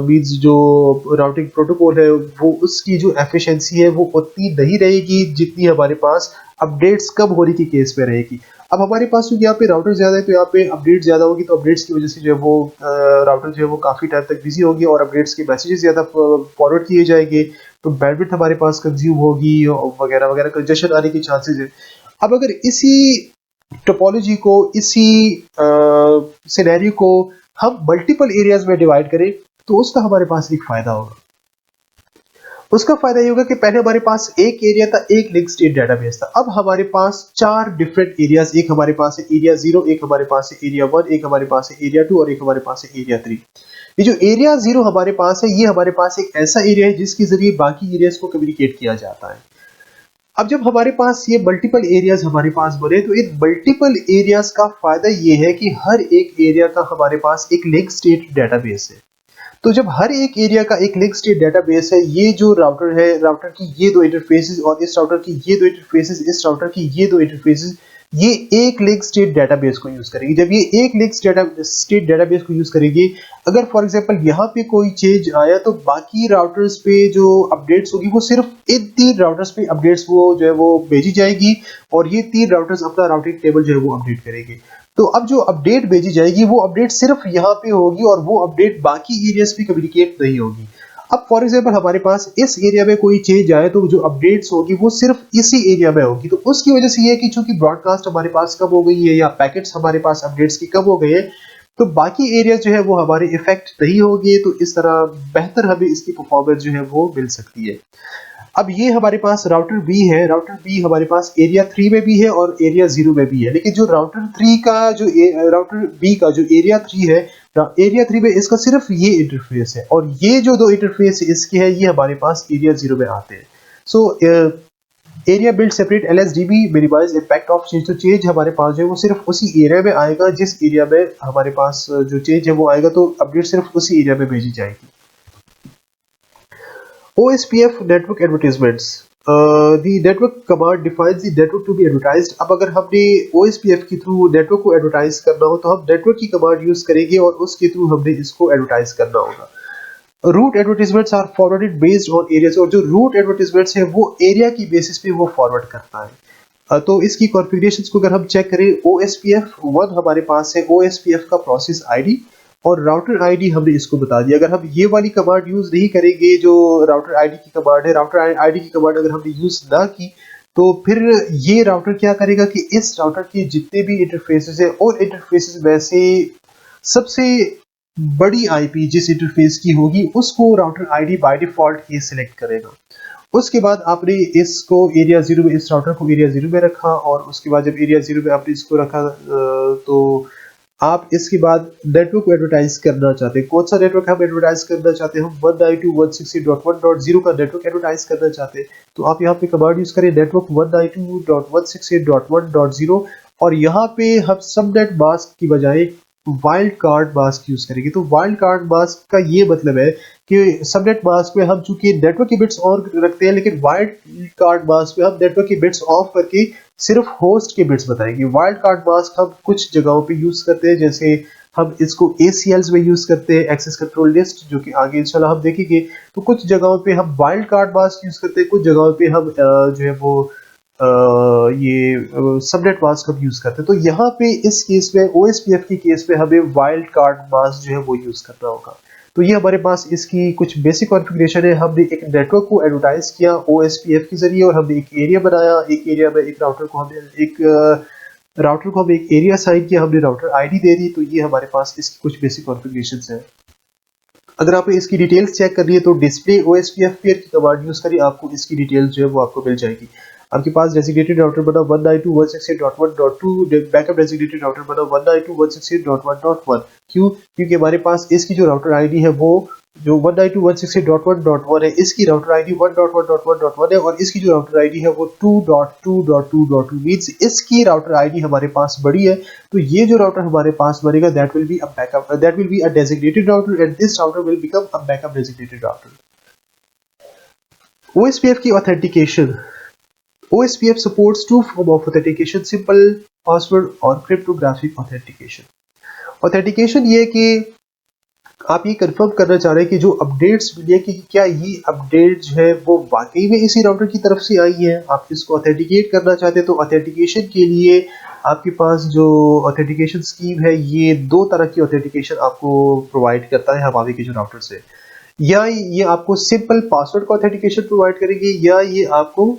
मींस जो राउटिंग प्रोटोकॉल है वो उसकी जो एफिशिएंसी है वो उतनी नहीं रहेगी जितनी हमारे पास अपडेट्स कम होने की केस में रहेगी। अब हमारे पास क्योंकि यहाँ पे राउटर ज़्यादा है तो यहाँ पे अपडेट ज़्यादा होगी, तो अपडेट्स की वजह से जो है वो राउटर जो है वो काफ़ी टाइम तक बिजी होगी और अपडेट्स के मैसेजेस ज़्यादा फॉरवर्ड किए जाएंगे, तो बैंडविड्थ हमारे पास कंज्यूम होगी वगैरह वगैरह, कंजेशन आने के चांसेस है। अब अगर इसी टोपोलॉजी को, इसी सिनेरियो को हम मल्टीपल एरियाज में डिवाइड करें तो उसका हमारे पास एक फायदा होगा। उसका फायदा ये होगा कि पहले हमारे पास एक एरिया था, एक लिंक स्टेट डेटाबेस था। अब हमारे पास 4 डिफरेंट एरियाज, एक हमारे पास है एरिया 0, एक हमारे पास है एरिया 1, एक हमारे पास है एरिया 2 और एक हमारे पास है एरिया 3। ये जो एरिया 0 हमारे पास है, ये हमारे पास एक ऐसा एरिया है जिसके जरिए बाकी एरियाज को कम्युनिकेट किया जाता है। अब जब हमारे पास ये मल्टीपल एरियाज हमारे पास बने, तो इन मल्टीपल एरियाज का फायदा ये है कि हर एक एरिया का हमारे पास एक लिंक स्टेट डेटाबेस है। तो जब हर एक एरिया का एक लिंक स्टेट डेटाबेस है, ये जो राउटर है, राउटर की ये 2 इंटरफेसेस और इस राउटर की ये 2 इंटरफेसेस, इस राउटर की ये 2 इंटरफेसेस, ये एक लिंक स्टेट डेटाबेस को यूज करेगी। जब ये एक लिंक स्टेट डेटाबेस को यूज करेगी, अगर फॉर एग्जांपल यहाँ पे कोई चेंज आया तो बाकी राउटर्स पे जो अपडेट्स होगी वो सिर्फ इन 3 राउटर्स पे अपडेट्स वो जो है वो भेजी जाएगी, और ये 3 राउटर्स अपना राउटिंग टेबल जो है वो अपडेट करेंगे। तो अब जो अपडेट भेजी जाएगी वो अपडेट सिर्फ यहाँ पे होगी, और वो अपडेट बाकी एरियाज पे कम्युनिकेट नहीं होगी। अब फॉर एग्जांपल हमारे पास इस एरिया में कोई चेंज आए तो जो अपडेट्स होगी वो सिर्फ इसी एरिया में होगी। तो उसकी वजह से ये है कि चूंकि ब्रॉडकास्ट हमारे पास कम हो गई है या पैकेट्स हमारे पास अपडेट्स की कम हो गए हैं, तो बाकी एरिया जो है वो हमारे इफेक्ट नहीं होंगे। तो इस तरह बेहतर हमें इसकी परफॉर्मेंस जो है वो मिल सकती है। अब ये हमारे पास राउटर बी है, राउटर बी हमारे पास एरिया 3 में भी है और एरिया 0 में भी है, लेकिन जो राउटर 3 का जो राउटर बी का जो एरिया 3 है, एरिया 3 में इसका सिर्फ ये इंटरफेस है, और ये जो 2 इंटरफेस इसके है ये हमारे पास एरिया 0 में आते हैं। So area build separate LSDB minimize impact of change. तो चेंज हमारे पास जो है वो सिर्फ उसी एरिया में आएगा जिस एरिया में हमारे पास जो चेंज है वो आएगा, तो अपडेट सिर्फ उसी एरिया में भेजी जाएगी। OSPF network advertisements. The network command defines the network to be advertised. अब अगर हमने OSPF के थ्रू नेटवर्क को एडवर्टाइज करना हो तो हम नेटवर्क की कमांड यूज करेंगे और उसके थ्रू हमने इसको एडवर्टाइज करना होगा। Route advertisements are forwarded based on areas, और जो रूट एडवर्टाइजमेंट्स है वो एरिया की बेसिस पे वो फॉरवर्ड करता है। तो इसकी कॉन्फ़िगरेशंस को अगर हम चेक करें, OSPF 1 हमारे पास है OSPF का प्रोसेस आईडी और राउटर आईडी हमने इसको बता दिया। अगर हम ये वाली कमांड यूज नहीं करेंगे जो राउटर आईडी की कमांड है, राउटर आईडी की कमांड अगर हमने यूज ना की तो फिर ये राउटर क्या करेगा कि इस राउटर के जितने भी इंटरफेसेस है और इंटरफेसेस में से सबसे बड़ी आईपी जिस इंटरफेस की होगी उसको राउटर आईडी बाय डिफॉल्ट ये सिलेक्ट करेगा। उसके बाद आपने इसको एरिया 0 में, इस राउटर को एरिया 0 में रखा और उसके बाद जब एरिया 0 में आपने इसको रखा तो आप इसके बाद नेटवर्क को एडवर्टाइज करना चाहते हैं। कौन सा नेटवर्क हम एडवर्टाइज करना चाहते हैं? हम 192.168.1.0 का नेटवर्क एडवर्टाइज करना चाहते हैं। तो आप यहाँ पे कमांड यूज करें नेटवर्क 192.168.1.0 और यहाँ पे हम सबनेट मास्क की बजाय वाइल्ड कार्ड मास्क यूज करेंगे। तो वाइल्ड कार्ड मास्क का ये मतलब है कि सबनेट मास्क में हम चूंकि नेटवर्क की बिट्स ऑन रखते हैं, लेकिन वाइल्ड कार्ड मास्क में हम नेटवर्क की बिट्स ऑफ करके सिर्फ होस्ट के बिट्स बताएंगे। वाइल्ड कार्ड मास्क हम कुछ जगहों पे यूज करते हैं, जैसे हम इसको ACLs में यूज करते हैं, एक्सेस कंट्रोल लिस्ट, जो कि आगे इंशाल्लाह हम देखेंगे। तो कुछ जगहों पे हम वाइल्ड कार्ड मास्क यूज करते हैं, कुछ जगहों पे हम जो है वो ये सबनेट मास्क हम यूज करते हैं। तो यहाँ पे इस केस में OSPF की केस में हमें वाइल्ड कार्ड मास्क जो है वो यूज करना होगा। तो ये हमारे पास इसकी कुछ बेसिक कॉन्फ़िगरेशन है। हमने एक नेटवर्क को एडवर्टाइज किया OSPF के जरिए और हमने एक एरिया बनाया, एक एरिया में एक राउटर को हमने एक एरिया असाइन किया, हमने राउटर आईडी दे दी। तो ये हमारे पास इसकी कुछ बेसिक कॉन्फ़िगरेशंस हैं। अगर आपने इसकी डिटेल्स चेक करनी है तो डिस्प्ले OSPF पेयर की कमांड यूज करिए, आपको इसकी डिटेल्स जो है वो आपको मिल जाएगी। आपके पास डेजिग्नेटेड राउटर बना 192.168.1.2, बैकअप डेजिग्नेटेड राउटर बना 192.168.1.1। क्यों? क्योंकि हमारे पास इसकी जो राउटर आईडी है वो जो 192.168.1.1 है, इसकी राउटर आईडी 1.1.1.1 है और इसकी जो राउटर आईडी है वो 2.2.2.2 मींस इसकी राउटर आईडी हमारे पास बड़ी है। तो ये जो राउटर हमारे पास बनेगा that will be a backup, that will be a designated router and this router will become a backup designated router. OSPF की authentication. OSPF supports two forms of authentication, simple password और cryptographic authentication। Authentication ये है कि आप ये confirm करना चाह रहे हैं कि जो अपडेट्स मिली है कि क्या ये अपडेट जो है वो वाकई में इसी राउटर की तरफ से आई है। आप इसको ऑथेंटिकेट करना चाहते हैं तो ऑथेंटिकेशन के लिए आपके पास जो ऑथेंटिकेशन स्कीम है ये दो तरह की ऑथेंटिकेशन आपको प्रोवाइड करता है हवावे के जो राउटर से। या ये आपको सिंपल पासवर्ड का ऑथेंटिकेशन प्रोवाइड करेंगे या ये आपको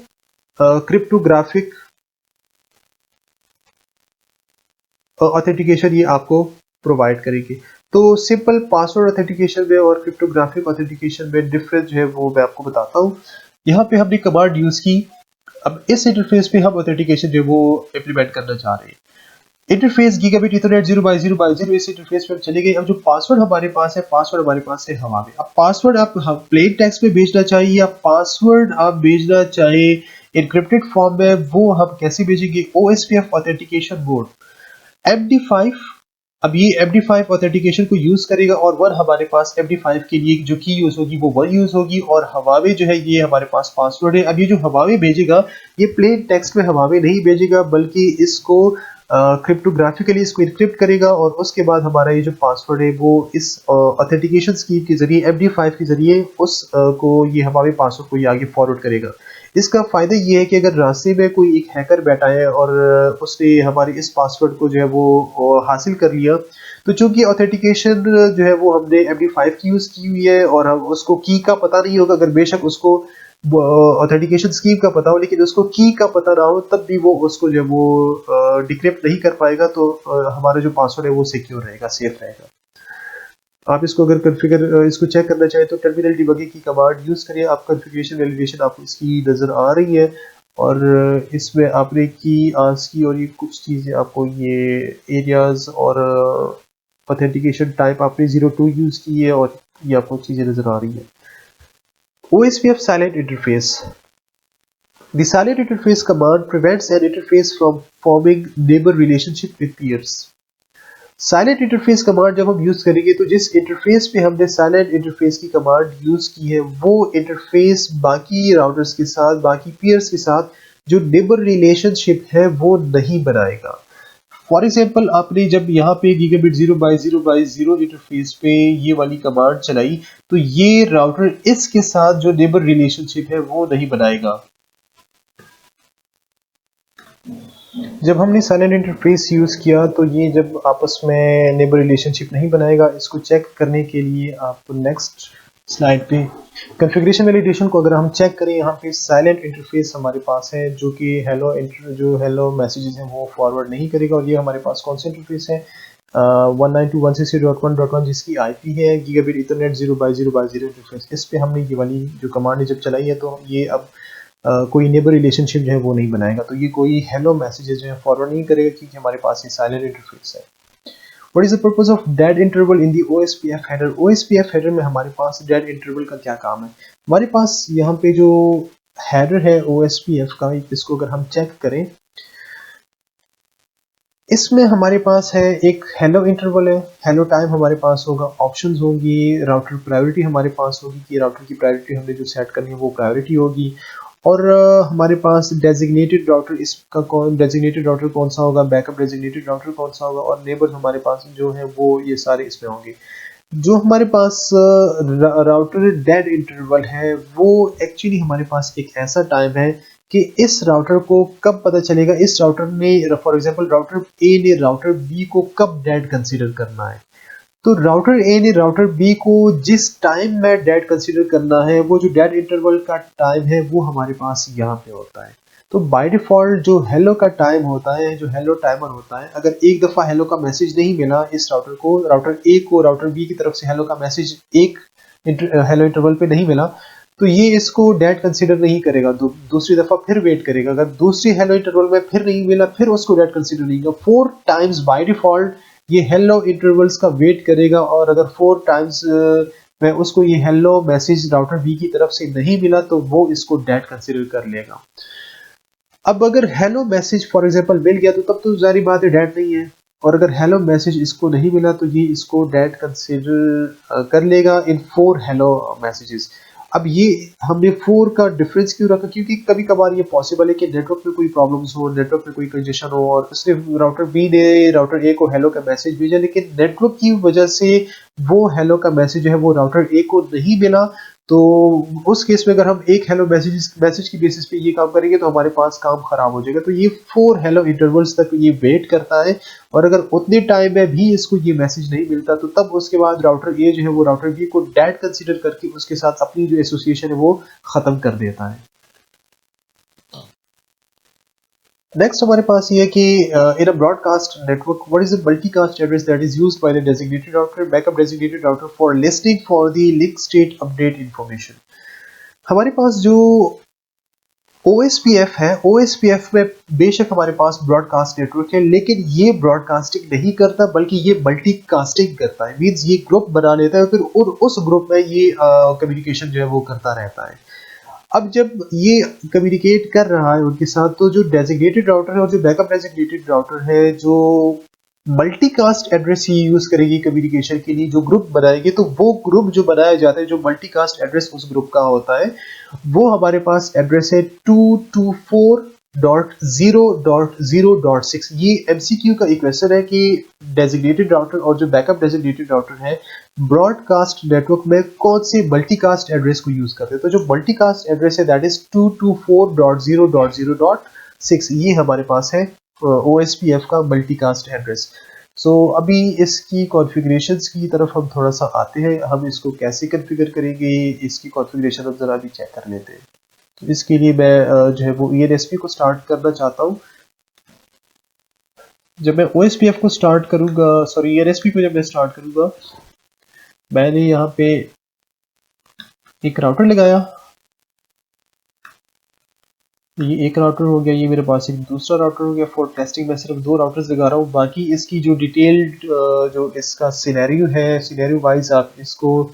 क्रिप्टोग्राफिक ऑथेंटिकेशन ये आपको प्रोवाइड करेंगे। तो सिंपल पासवर्ड ऑथेंटिकेशन में और क्रिप्टोग्राफिक ऑथेंटिकेशन में डिफरेंस जो है वो मैं आपको बताता हूँ। यहाँ पे हमने कमांड यूज की। अब इस इंटरफेस पे हम ऑथेंटिकेशन जो है वो इम्प्लीमेंट करना चाह रहे हैं। इंटरफेस गीगाबिट ईथरनेट 0x0x0 इस इंटरफेस पे चले गए। अब जो पासवर्ड हमारे पास है, पासवर्ड हमारे पास है हवावे। अब पासवर्ड आप प्लेन टेक्स्ट में भेजना चाहिए या पासवर्ड आप भेजना चाहे एनक्रिप्टेड फॉर्म में, वो हम कैसे भेजेंगे? OSPF authentication mode MD5। अब ये MD5 ऑथेंटिकेशन को यूज करेगा और वन हमारे पास MD5 के लिए जो की यूज होगी वो वन यूज होगी और हवावे जो है ये हमारे पास पासवर्ड है। अब ये जो हवावे भेजेगा ये प्लेन टेक्स्ट में हवावे नहीं भेजेगा बल्कि इसको क्रिप्टोग्राफिकली इसको इनक्रिप्ट करेगा और उसके बाद हमारा ये जो पासवर्ड है वो इस ऑथेंटिकेशन स्कीम के जरिए MD5 के जरिए उस को ये हमारे पासवर्ड को ये आगे फॉरवर्ड करेगा। इसका फायदा ये है कि अगर रास्ते में कोई एक हैकर बैठा है और उसने हमारे इस पासवर्ड को जो है वो हासिल कर लिया, तो चूंकि ऑथेंटिकेशन जो है वो हमने MD5 की यूज की हुई है और हम उसको की का पता नहीं होगा। अगर बेशक उसको ऑथेंटिकेशन स्कीम का पता हो लेकिन उसको की का पता ना हो तब भी वो उसको जो है वो डिक्रिप्ट नहीं कर पाएगा। तो हमारा जो पासवर्ड है वो सिक्योर रहेगा, सेफ रहेगा। आप इसको अगर कॉन्फ़िगर इसको चेक करना चाहें तो टर्मिनल डिबगिंग की कमांड यूज करिए। आप कॉन्फ़िगरेशन वैलिडेशन आपको इसकी नज़र आ रही है और इसमें आपने की आस्क की और ये कुछ चीज़ें आपको ये एरियाज और ऑथेंटिकेशन टाइप आपने 02 यूज की है और ये आपको चीज़ें नज़र आ रही है। OSPF silent interface. The silent interface command prevents an interface from forming neighbor relationship with peers. Silent interface command जब हम यूज करेंगे तो जिस इंटरफेस पे हमने साइलेंट इंटरफेस की कमांड यूज की है वो इंटरफेस बाकी राउटर्स के साथ, बाकी पीयर्स के साथ जो नेबर रिलेशनशिप है वो नहीं बनाएगा। फॉर एग्जाम्पल आपने जब यहाँ पे गीगाबिट 0x0x0 इंटरफेस पे ये वाली कमांड चलाई तो ये राउटर इसके साथ जो नेबर रिलेशनशिप है वो नहीं बनाएगा। जब हमने साइलेंट इंटरफेस यूज किया तो ये जब आपस में नेबर रिलेशनशिप नहीं बनाएगा। इसको चेक करने के लिए आप नेक्स्ट स्लाइड पे कॉन्फ़िगरेशन वैलिडेशन को अगर हम चेक करें, यहाँ पे साइलेंट इंटरफेस हमारे पास है जो कि हेलो मैसेजेस हैं वो फॉरवर्ड नहीं करेगा। और ये हमारे पास कौन सा इंटरफेस है 192.168.1.1 जिसकी आईपी है गीगाबिट ईथरनेट 0x0x0 इंटरफेस। इस पे हमने ये वाली जो कमांड जब चलाई है तो ये अब कोई नेबर रिलेशनशिप जो है वो नहीं बनाएगा। तो ये कोई हेलो मैसेजेस जो है फॉरवर्ड नहीं करेगा क्योंकि हमारे पास ये साइलेंट इंटरफेस है। What is the purpose of dead interval in the OSPF header? OSPF header में हमारे पास dead interval का क्या काम है? हमारे पास यहाँ पे जो header है OSPF का, इसको अगर हम चेक करें, इसमें हमारे पास है एक हेलो इंटरवल है, हेलो टाइम हमारे पास होगा, ऑप्शंस होंगी, राउटर प्रायोरिटी हमारे पास होगी कि राउटर की प्रायोरिटी हमने जो सेट करनी है वो प्रायोरिटी होगी। और हमारे पास डेजिग्नेटेड राउटर, इसका डेजिग्नेटेड राउटर कौन सा होगा, बैकअप डेजिग्नेटेड राउटर कौन सा होगा, और नेबर्स हमारे पास जो है वो ये सारे इसमें होंगे। जो हमारे पास राउटर डेड इंटरवल है वो एक्चुअली हमारे पास एक ऐसा टाइम है कि इस राउटर को कब पता चलेगा, इस राउटर ने फॉर एग्जांपल राउटर ए ने राउटर बी को कब डेड कंसीडर करना है। तो राउटर ए ने राउटर बी को जिस टाइम में डेड कंसीडर करना है वो जो डेड इंटरवल का टाइम है वो हमारे पास यहाँ पे होता है। तो बाय डिफॉल्ट जो हेलो का टाइम होता है, जो हेलो टाइमर होता है, अगर एक दफ़ा हेलो का मैसेज नहीं मिला इस राउटर को, राउटर ए को राउटर बी की तरफ से हेलो का मैसेज एक हेलो इंटरवल पे नहीं मिला तो ये इसको डेड कंसीडर नहीं करेगा। दूसरी दफ़ा फिर वेट करेगा, अगर दूसरी हेलो इंटरवल में फिर नहीं मिला फिर उसको डेड कंसीडर नहीं करेगा। 4 टाइम्स बाय डिफॉल्ट ये हेलो इंटरवल्स का वेट करेगा और अगर 4 टाइम्स में उसको ये हेलो मैसेज राउटर बी की तरफ से नहीं मिला तो वो इसको डेड कंसीडर कर लेगा। अब अगर हेलो मैसेज फॉर एग्जांपल मिल गया तो तब तो जारी बात है डेड नहीं है, और अगर हेलो मैसेज इसको नहीं मिला तो ये इसको डेड कंसीडर कर लेगा इन 4 हेलो मैसेजेस। अब ये हमने 4 का डिफरेंस क्यों रखा, क्योंकि कभी कभार ये पॉसिबल है कि नेटवर्क में कोई प्रॉब्लम्स हो, नेटवर्क में कोई कंजेशन हो और उसने राउटर बी ने राउटर ए को हेलो का मैसेज भेजा लेकिन नेटवर्क की वजह से वो हेलो का मैसेज जो है वो राउटर ए को नहीं मिला। तो उस केस में अगर हम एक हेलो मैसेज की बेसिस पे ये काम करेंगे तो हमारे पास काम खराब हो जाएगा। तो ये 4 हेलो इंटरवल्स तक ये वेट करता है और अगर उतने टाइम में भी इसको ये मैसेज नहीं मिलता तो तब उसके बाद राउटर ए जो है वो राउटर बी को डेड कंसीडर करके उसके साथ अपनी जो एसोसिएशन है वो खत्म कर देता है। नेक्स्ट हमारे पास ये है कि in a broadcast network what is the multicast address that is used by the designated router, backup designated router for listening for the link state update information. हमारे पास जो OSPF है, OSPF में बेशक हमारे पास ब्रॉडकास्ट नेटवर्क है लेकिन ये ब्रॉडकास्टिंग नहीं करता बल्कि ये मल्टीकास्टिंग करता है। मींस ये ग्रुप बना लेता है फिर उस ग्रुप में ये कम्युनिकेशन जो है वो करता रहता है। अब जब ये कम्युनिकेट कर रहा है उनके साथ तो जो डेजिग्नेटेड राउटर है और जो बैकअप डेजिग्नेटेड राउटर है जो मल्टीकास्ट एड्रेस ही यूज करेगी कम्युनिकेशन के लिए, जो ग्रुप बनाएगी तो वो ग्रुप जो बनाया जाता है जो मल्टीकास्ट एड्रेस उस ग्रुप का होता है वो हमारे पास एड्रेस है 224.0.0.6। ये MCQ का एक क्वेश्चन है कि डेजिग्नेटेड राउटर और जो बैकअप डेजिग्नेटेड राउटर है ब्रॉडकास्ट नेटवर्क में कौन से मल्टीकास्ट एड्रेस को यूज करते हैं। तो जो मल्टीकास्ट एड्रेस है दैट इज 224.0.0.6 ये हमारे पास है OSPF का मल्टीकास्ट एड्रेस। सो अभी इसकी कॉन्फ़िगरेशंस की तरफ हम थोड़ा सा आते हैं, हम इसको कैसे कॉन्फ़िगर करेंगे इसकी कॉन्फ़िगरेशन हम जरा भी चेक कर लेते हैं। तो इसके लिए मैं जो है वो ENSP को स्टार्ट करना चाहता हूँ। जब मैं OSPF को स्टार्ट करूँगा, सॉरी ENSP को जब मैं स्टार्ट करूँगा, मैंने यहाँ पे एक राउटर लगाया, ये एक राउटर हो गया, ये मेरे पास एक दूसरा राउटर हो गया। फॉर टेस्टिंग मैं सिर्फ 2 राउटर्स लगा रहा हूँ, बाकी इसकी जो डिटेल्ड जो इसका सिनेरियो है, सिनेरियो वाइज आप इसको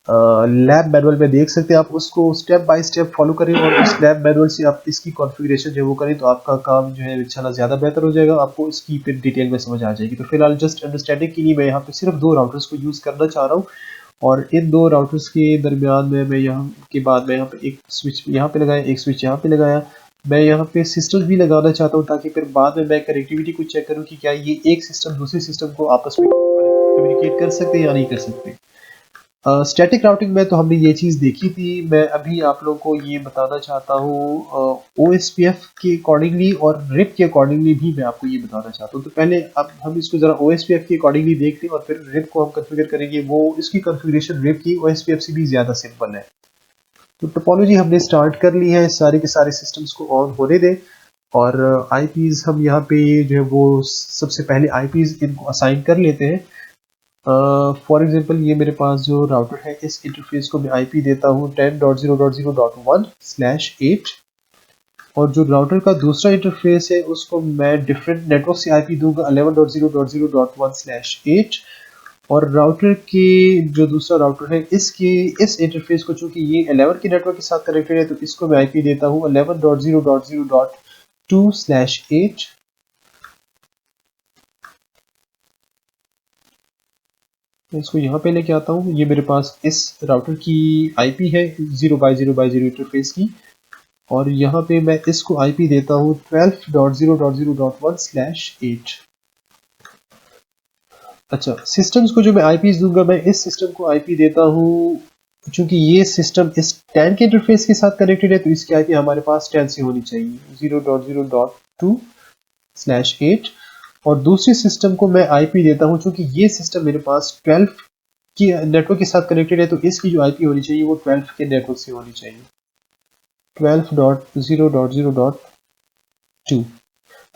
लैब मैनुअल में देख सकते हैं, आप उसको स्टेप बाय स्टेप फॉलो करें और उस लैब मैनुअल से आप इसकी कॉन्फ़िगरेशन जो है वो करें तो आपका काम जो है इंशाल्लाह ज़्यादा बेहतर हो जाएगा, आपको इसकी फिर डिटेल में समझ आ जाएगी। तो फिलहाल जस्ट अंडरस्टैंडिंग के लिए मैं यहाँ पे सिर्फ 2 राउटर्स को यूज़ करना चाह रहा हूँ और इन 2 राउटर्स के दरमियान में मैं यहाँ के बाद मैं यहाँ पे एक स्विच यहाँ पे लगाया, एक स्विच यहाँ पे लगाया। मैं यहाँ पे सिस्टम भी लगाना चाहता हूँ ताकि फिर बाद में मैं कनेक्टिविटी को चेक करूँ कि क्या ये एक सिस्टम दूसरे सिस्टम को आपस में कम्युनिकेट कर सकते हैं या नहीं कर सकते। स्टैटिक राउटिंग में तो हमने ये चीज़ देखी थी, मैं अभी आप लोगों को ये बताना चाहता हूँ OSPF के अकॉर्डिंगली और रिप के अकॉर्डिंगली भी मैं आपको ये बताना चाहता हूँ। तो पहले अब हम इसको ज़रा OSPF के अकॉर्डिंगली देखते हैं और फिर रिप को हम कन्फिगर करेंगे। वो इसकी कन्फिगरेशन रिप की OSPF से भी ज़्यादा सिंपल है। तो टोपोलॉजी हमने स्टार्ट कर ली है, सारे के सारे सिस्टम्स को ऑन होने दें और IPs हम यहाँ पे जो है वो सबसे पहले IPs इनको असाइन कर लेते हैं। फॉर एग्जांपल ये मेरे पास जो राउटर है इस इंटरफेस को मैं IP देता हूँ 10.0.0.1/8 और जो राउटर का दूसरा इंटरफेस है उसको मैं डिफरेंट नेटवर्क से IP दूंगा 11.0.0.1/8 और राउटर के जो दूसरा राउटर है इसके इस इंटरफेस को चूंकि ये 11 के नेटवर्क के साथ कनेक्टेड है तो इसको मैं IP देता हूँ 11.0.0.2/8। इसको यहाँ पे लेके आता हूँ, ये मेरे पास इस राउटर की IP है 0/0/0 इंटरफेस की और यहाँ पे मैं इसको IP देता हूँ 12.0.0.1/8। अच्छा, सिस्टम्स को जो मैं IPs दूंगा मैं इस सिस्टम को IP देता हूँ, चूंकि ये सिस्टम इस 10 के इंटरफेस के साथ कनेक्टेड है तो इसकी IP हमारे पास 10 से होनी चाहिए 0.0.2/8 और दूसरी सिस्टम को मैं IP देता हूँ चूंकि ये सिस्टम मेरे पास 12 की नेटवर्क के साथ कनेक्टेड है तो इसकी जो IP होनी चाहिए वो 12 के नेटवर्क से होनी चाहिए 12.0.0.2।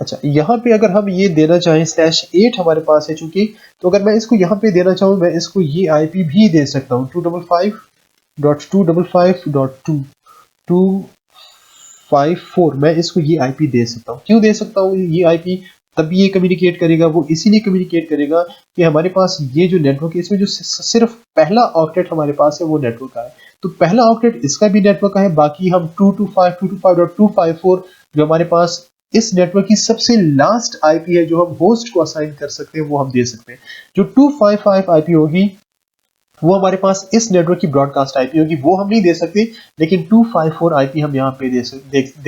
अच्छा, यहाँ पे अगर हम ये देना चाहें /8 हमारे पास है चूंकि, तो अगर मैं इसको यहाँ पे देना चाहूँ मैं इसको ये IP भी दे सकता हूँ 255.255.254 मैं इसको ये IP दे सकता हूँ। क्यों दे सकता हूँ ये IP? तभी ये कम्युनिकेट करेगा, वो इसीलिए कम्युनिकेट करेगा कि हमारे पास ये जो नेटवर्क है इसमें जो सिर्फ पहला ऑक्टेट हमारे पास है वो नेटवर्क का है, तो पहला ऑक्टेट इसका भी नेटवर्क का है, बाकी हम 225.255.254 जो हमारे पास इस नेटवर्क की सबसे लास्ट IP है जो हम होस्ट को असाइन कर सकते हैं वो हम दे सकते हैं। जो 255 IP होगी वो हमारे पास इस नेटवर्क की ब्रॉडकास्ट IP होगी, वो हम नहीं दे सकते, लेकिन 254 IP हम यहाँ पे दे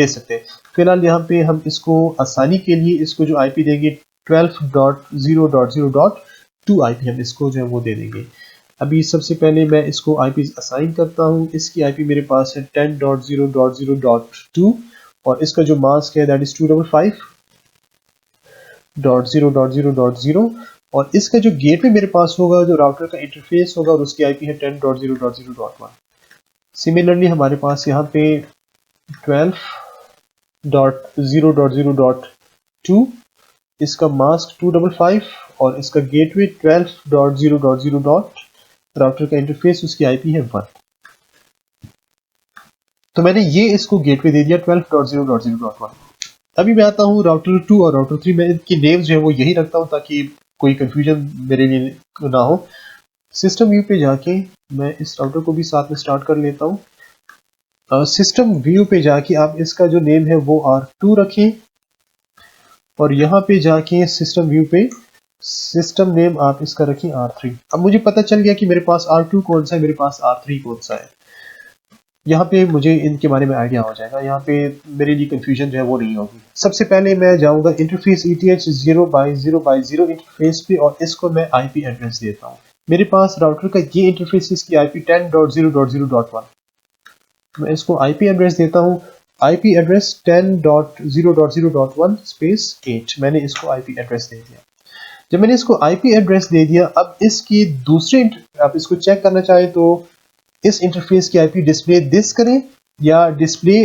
सकते हैं। फिलहाल यहाँ पे हम इसको आसानी के लिए इसको जो IP देंगे 12.0.0.2 IP हम इसको जो है वो दे देंगे। अभी सबसे पहले मैं इसको IP असाइन करता हूँ, इसकी IP मेरे पास है 10.0.0.2 और इसका जो मास्क है दैट इज 255.0.0.0 और इसका जो गेटवे मेरे पास होगा जो राउटर का इंटरफेस होगा और उसकी IP है 10.0.0.1। सिमिलरली हमारे पास यहाँ पे 12.0.0.2 इसका मास्क 255 और इसका गेटवे 12.0.0. राउटर का इंटरफेस उसकी IP है 1। तो मैंने ये इसको गेटवे दे दिया 12.0.0.1। अभी मैं आता हूँ राउटर 2 और राउटर 3 में इनकी नेम्स जो है वो यही रखता हूँ ताकि कोई कंफ्यूजन मेरे लिए ना हो। सिस्टम व्यू पे जाके मैं इस राउटर को भी साथ में स्टार्ट कर लेता हूँ। सिस्टम व्यू पे जाके आप इसका जो नेम है वो R2 रखें और यहाँ पे जाके सिस्टम व्यू पे सिस्टम नेम आप इसका रखें R3। अब मुझे पता चल गया कि मेरे पास R2 कौन सा है, मेरे पास R3 कौन सा है। यहाँ पे मुझे इनके बारे में आइडिया हो जाएगा, यहाँ पे मेरे लिए कंफ्यूजन जो है वो नहीं होगी। सबसे पहले मैं जाऊँगा इंटरफेस ETH 0/0/0 इंटरफेस पे और इसको मैं IP एड्रेस देता हूँ। मेरे पास राउटर का ये इंटरफेस इसकी IP 10.0.0.1। मैं इसको IP एड्रेस देता हूँ, IP एड्रेस 10.0.0.1/8। मैंने इसको IP एड्रेस दे दिया। जब मैंने इसको IP एड्रेस दे दिया, अब इसकी दूसरे आप इसको चेक करना चाहें तो इस इंटरफेस की IP डिस्प्ले दिस करें या डिस्प्ले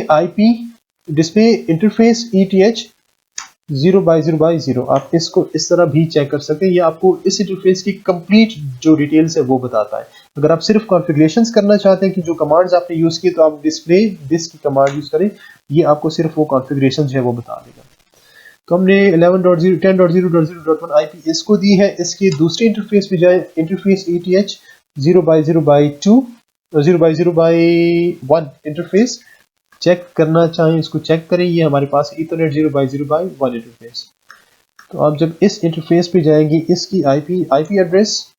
इंटरफेस ETH 0/0/0 आप इसको इस तरह भी चेक कर सकते हैं। ये आपको इस इंटरफेस की कंप्लीट जो डिटेल्स है वो बताता है। अगर आप सिर्फ कॉन्फ़िगरेशंस करना चाहते हैं कि जो कमांड्स आपने यूज़ की तो आप डिस्प्ले दिस की कमांड यूज़ करें, ये आपको सिर्फ वो कॉन्फ़िगरेशन जो है वो बता देगा। तो हमने 10.0.0.1 IP इसको दी है। इसके दूसरे इंटरफेस पे जाए, interface ETH 0/0/2 0x0x1 interface check करना चाहें इसको चेक करें। ये हमारे पास ईथरनेट 0x0x1 इंटरफेस। तो आप जब इस इंटरफेस पे जाएंगे, इसकी आईपी एड्रेस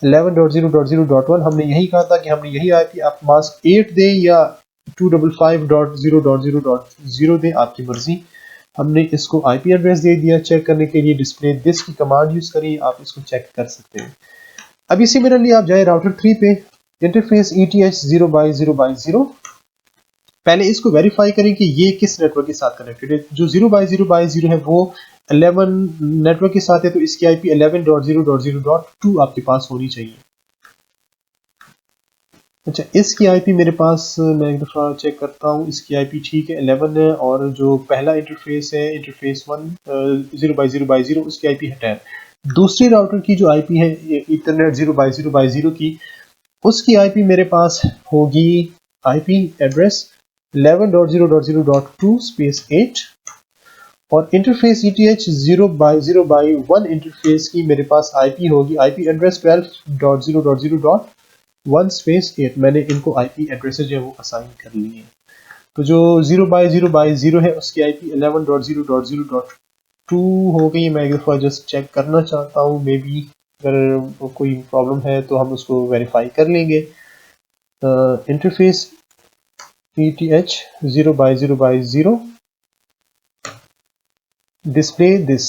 11.0.0.1, हमने यही कहा था कि हमने यही आईपी आप मास्क 8 दे या 255.0.0.0 दे, आपकी मर्जी। हमने इसको आईपी एड्रेस दे दिया। चेक करने के लिए डिस्प्ले दिस की कमांड यूज करिए, आप इसको चेक कर सकते हैं। अभी सिमिलरली आप जाए राउटर 3 पे, इंटरफेस ETH 0x0x0। पहले इसको वेरीफाई करें कि ये किस नेटवर्क के साथ कनेक्टेड है। जो 0x0x0 है वो 11 नेटवर्क के साथ है, तो इसकी आईपी 11.0.0.2 आपके पास होनी चाहिए। अच्छा, इसकी आईपी मेरे पास, मैं एक दफ़ा चेक करता हूँ, इसकी आईपी ठीक है 11 है, और जो पहला इंटरफेस है इंटरफेस 1 0x0x0 उसकी आईपी है 10। दूसरी राउटर की जो आईपी है ईथरनेट 0x0x0 की, उसकी आईपी मेरे पास होगी आईपी एड्रेस 11.0.0.2 स्पेस 8, और इंटरफेस ETH 0x0x1 इंटरफेस की मेरे पास आईपी होगी आईपी एड्रेस 12.0.0.1 स्पेस 8। मैंने इनको आईपी एड्रेसेस जो है वो असाइन कर लिए हैं। तो जो 0x0x0 है उसकी आईपी 11.0.0.2 हो गई। मैं एक दफ़ा जस्ट चेक करना चाहता हूँ, मे बी अगर कोई प्रॉब्लम है तो हम उसको वेरीफाई कर लेंगे। Interface ETH 0x0x0 display this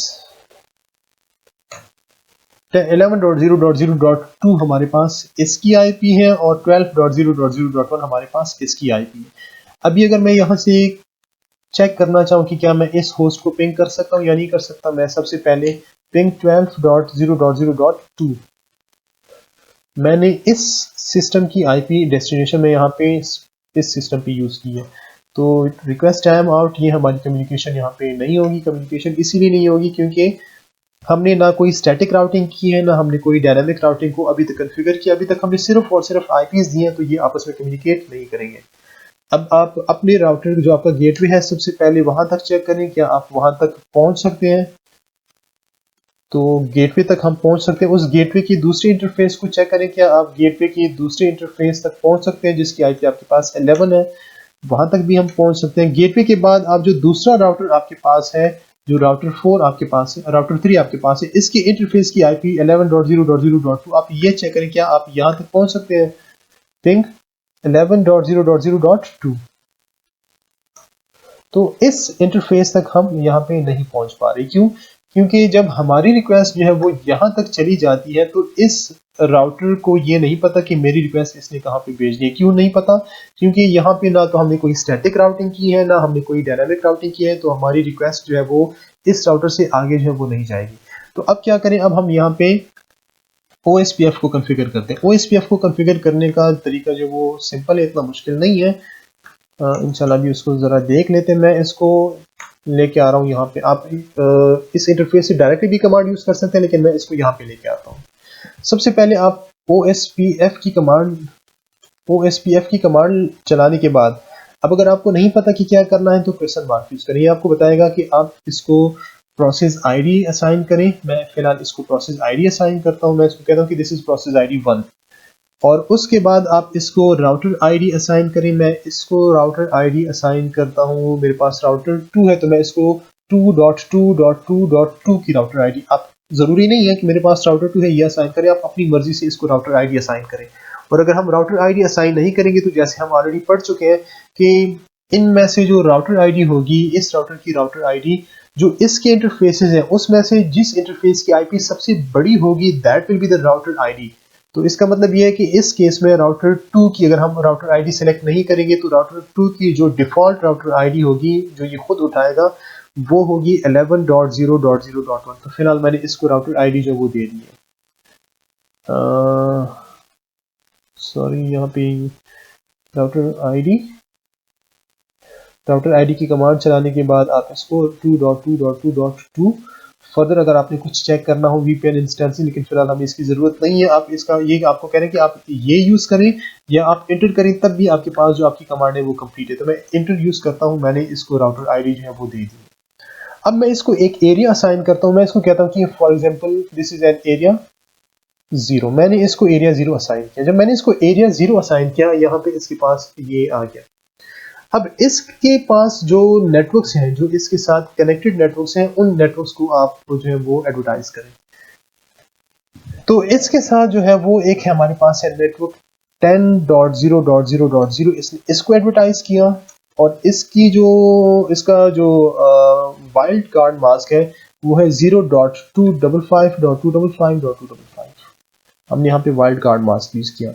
11.0.0.2 हमारे पास इसकी आईपी है, और 12.0.0.1 हमारे पास इसकी आईपी है। अभी अगर मैं यहाँ से चेक करना चाहूँ कि क्या मैं इस होस्ट को पिंग कर सकता हूँ या नहीं कर सकता, मैं सबसे पहले पिंग 12.0.0.2 मैंने इस सिस्टम की आईपी डेस्टिनेशन में यहाँ पे इस सिस्टम पे यूज़ की है। तो रिक्वेस्ट टाइम आउट, ये हमारी कम्युनिकेशन यहाँ पे नहीं होगी। कम्युनिकेशन इसीलिए नहीं होगी क्योंकि हमने ना कोई स्टैटिक राउटिंग की है, ना हमने कोई डायनामिक राउटिंग को अभी तक कॉन्फ़िगर किया। अभी तक हमने सिर्फ और सिर्फ आईपीज़ दिए हैं, तो ये आपस में कम्युनिकेट नहीं करेंगे। अब आप अपने राउटर जो आपका गेटवे है, सबसे पहले वहां तक चेक करें क्या आप वहां तक पहुंच सकते हैं। तो गेटवे तक हम पहुंच सकते हैं। उस गेटवे की दूसरी इंटरफेस को चेक करें क्या आप गेटवे की दूसरी इंटरफेस तक पहुंच सकते हैं, जिसकी आईपी आपके पास 11 है, वहां तक भी हम पहुंच सकते हैं। गेटवे के बाद आप जो दूसरा राउटर आपके पास है, जो राउटर 4 आपके पास है, राउटर 3 आपके पास है, इसकी इंटरफेस की आईपी 11.0.0.2 आप ये चेक करें क्या आप यहां तक पहुंच सकते हैं। पिंग 11.0.0.2। तो इस इंटरफेस तक हम यहाँ पे नहीं पहुंच पा रहे। क्यों? क्योंकि जब हमारी रिक्वेस्ट जो है वो यहाँ तक चली जाती है, तो इस राउटर को ये नहीं पता कि मेरी रिक्वेस्ट इसने कहाँ पे भेजनी है। क्यों नहीं पता? क्योंकि यहाँ पे ना तो हमने कोई स्टैटिक राउटिंग की है, ना हमने कोई डायनामिक राउटिंग की है, तो हमारी रिक्वेस्ट जो है वो इस राउटर से आगे जो है वो नहीं जाएगी। तो अब क्या करें, अब हम यहाँ पे OSPF को कॉन्फ़िगर करते हैं। OSPF को कॉन्फ़िगर करने का तरीका जो वो सिंपल है, इतना मुश्किल नहीं है। इंशाल्लाह भी उसको ज़रा देख लेते हैं। मैं इसको लेके आ रहा हूँ यहाँ पे। आप इस इंटरफेस से डायरेक्टली भी कमांड यूज़ कर सकते हैं, लेकिन मैं इसको यहाँ पे लेके आता हूँ। सबसे पहले आप OSPF की कमांड चलाने के बाद, अब अगर आपको नहीं पता कि क्या करना है तो क्वेश्चन मार्क यूज़ करें। आपको बताएगा कि आप इसको प्रोसेस आईडी असाइन करें। मैं फिलहाल इसको प्रोसेस आईडी असाइन करता हूँ। मैं इसको कहता हूँ कि दिस इज प्रोसेस आईडी 1, और उसके बाद आप इसको राउटर आईडी असाइन करें। मैं इसको राउटर आईडी असाइन करता हूँ। मेरे पास राउटर 2 है, तो मैं इसको 2.2.2.2 की राउटर आईडी, आप ज़रूरी नहीं है कि मेरे पास राउटर 2 है ये असाइन करें, आप अपनी मर्जी से इसको राउटर आईडी असाइन करें। और अगर हम राउटर आईडी असाइन नहीं करेंगे, तो जैसे हम ऑलरेडी पढ़ चुके हैं कि इनमें से जो राउटर आईडी होगी, इस राउटर की राउटर आईडी जो इसके इंटरफेसेस हैं, उसमें से जिस इंटरफेस की आईपी सबसे बड़ी होगी, that will be the router ID. तो इसका मतलब ये है कि इस केस में राउटर 2 की अगर हम राउटर आईडी सेलेक्ट नहीं करेंगे, तो राउटर 2 की जो डिफ़ॉल्ट राउटर आईडी होगी, जो ये खुद उठाएगा, वो होगी 11.0.0.1। तो फिलहाल मैंने इसको राउटर आईडी जो वो दे दी है। सॉरी, यहाँ पे राउटर आईडी की कमांड चलाने के बाद आप इसको 2.2.2.2 फर्दर अगर आपने कुछ चेक करना हो VPN इंस्टेंस, लेकिन फिलहाल हमें इसकी ज़रूरत नहीं है। आप इसका ये आपको कह रहे हैं कि आप ये यूज़ करें या आप इंटर करें, तब भी आपके पास जो आपकी कमांड है वो कंप्लीट है। तो मैं इंटर यूज़ करता हूँ। मैंने इसको राउटर आईडी जो है वो दे दी। अब मैं इसको एक एरिया असाइन करता हूँ। मैं इसको कहता हूँ कि for example this is an area, 0, मैंने इसको एरिया 0 असाइन किया। जब मैंने इसको एरिया 0 असाइन किया, यहाँ पे इसके पास ये आ गया। अब इसके पास जो नेटवर्क्स हैं, जो इसके साथ कनेक्टेड नेटवर्क्स हैं, उन नेटवर्क्स को आप जो है वो एडवर्टाइज करें। तो इसके साथ जो है वो एक है हमारे पास है नेटवर्क 10.0.0.0, इसको एडवर्टाइज किया, और इसका जो वाइल्ड कार्ड मास्क है वो है 0.255.255.255। हमने यहाँ पे वाइल्ड कार्ड मास्क यूज किया।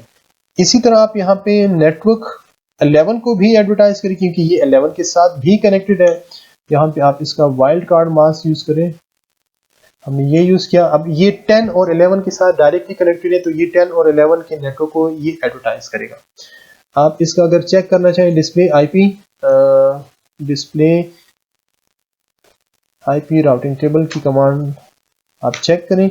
इसी तरह आप यहाँ पे नेटवर्क 11 को भी एडवर्टाइज करें, क्योंकि ये 11 के साथ भी कनेक्टेड है। यहाँ पे आप इसका वाइल्ड कार्ड मास्क यूज करें, हमने ये यूज किया। अब ये 10 और 11 के साथ डायरेक्टली कनेक्टेड है, तो ये 10 और 11 के नेटवर्क को ये एडवर्टाइज करेगा। आप इसका अगर चेक करना चाहें, डिस्प्ले आईपी राउटिंग टेबल की कमांड आप चेक करें,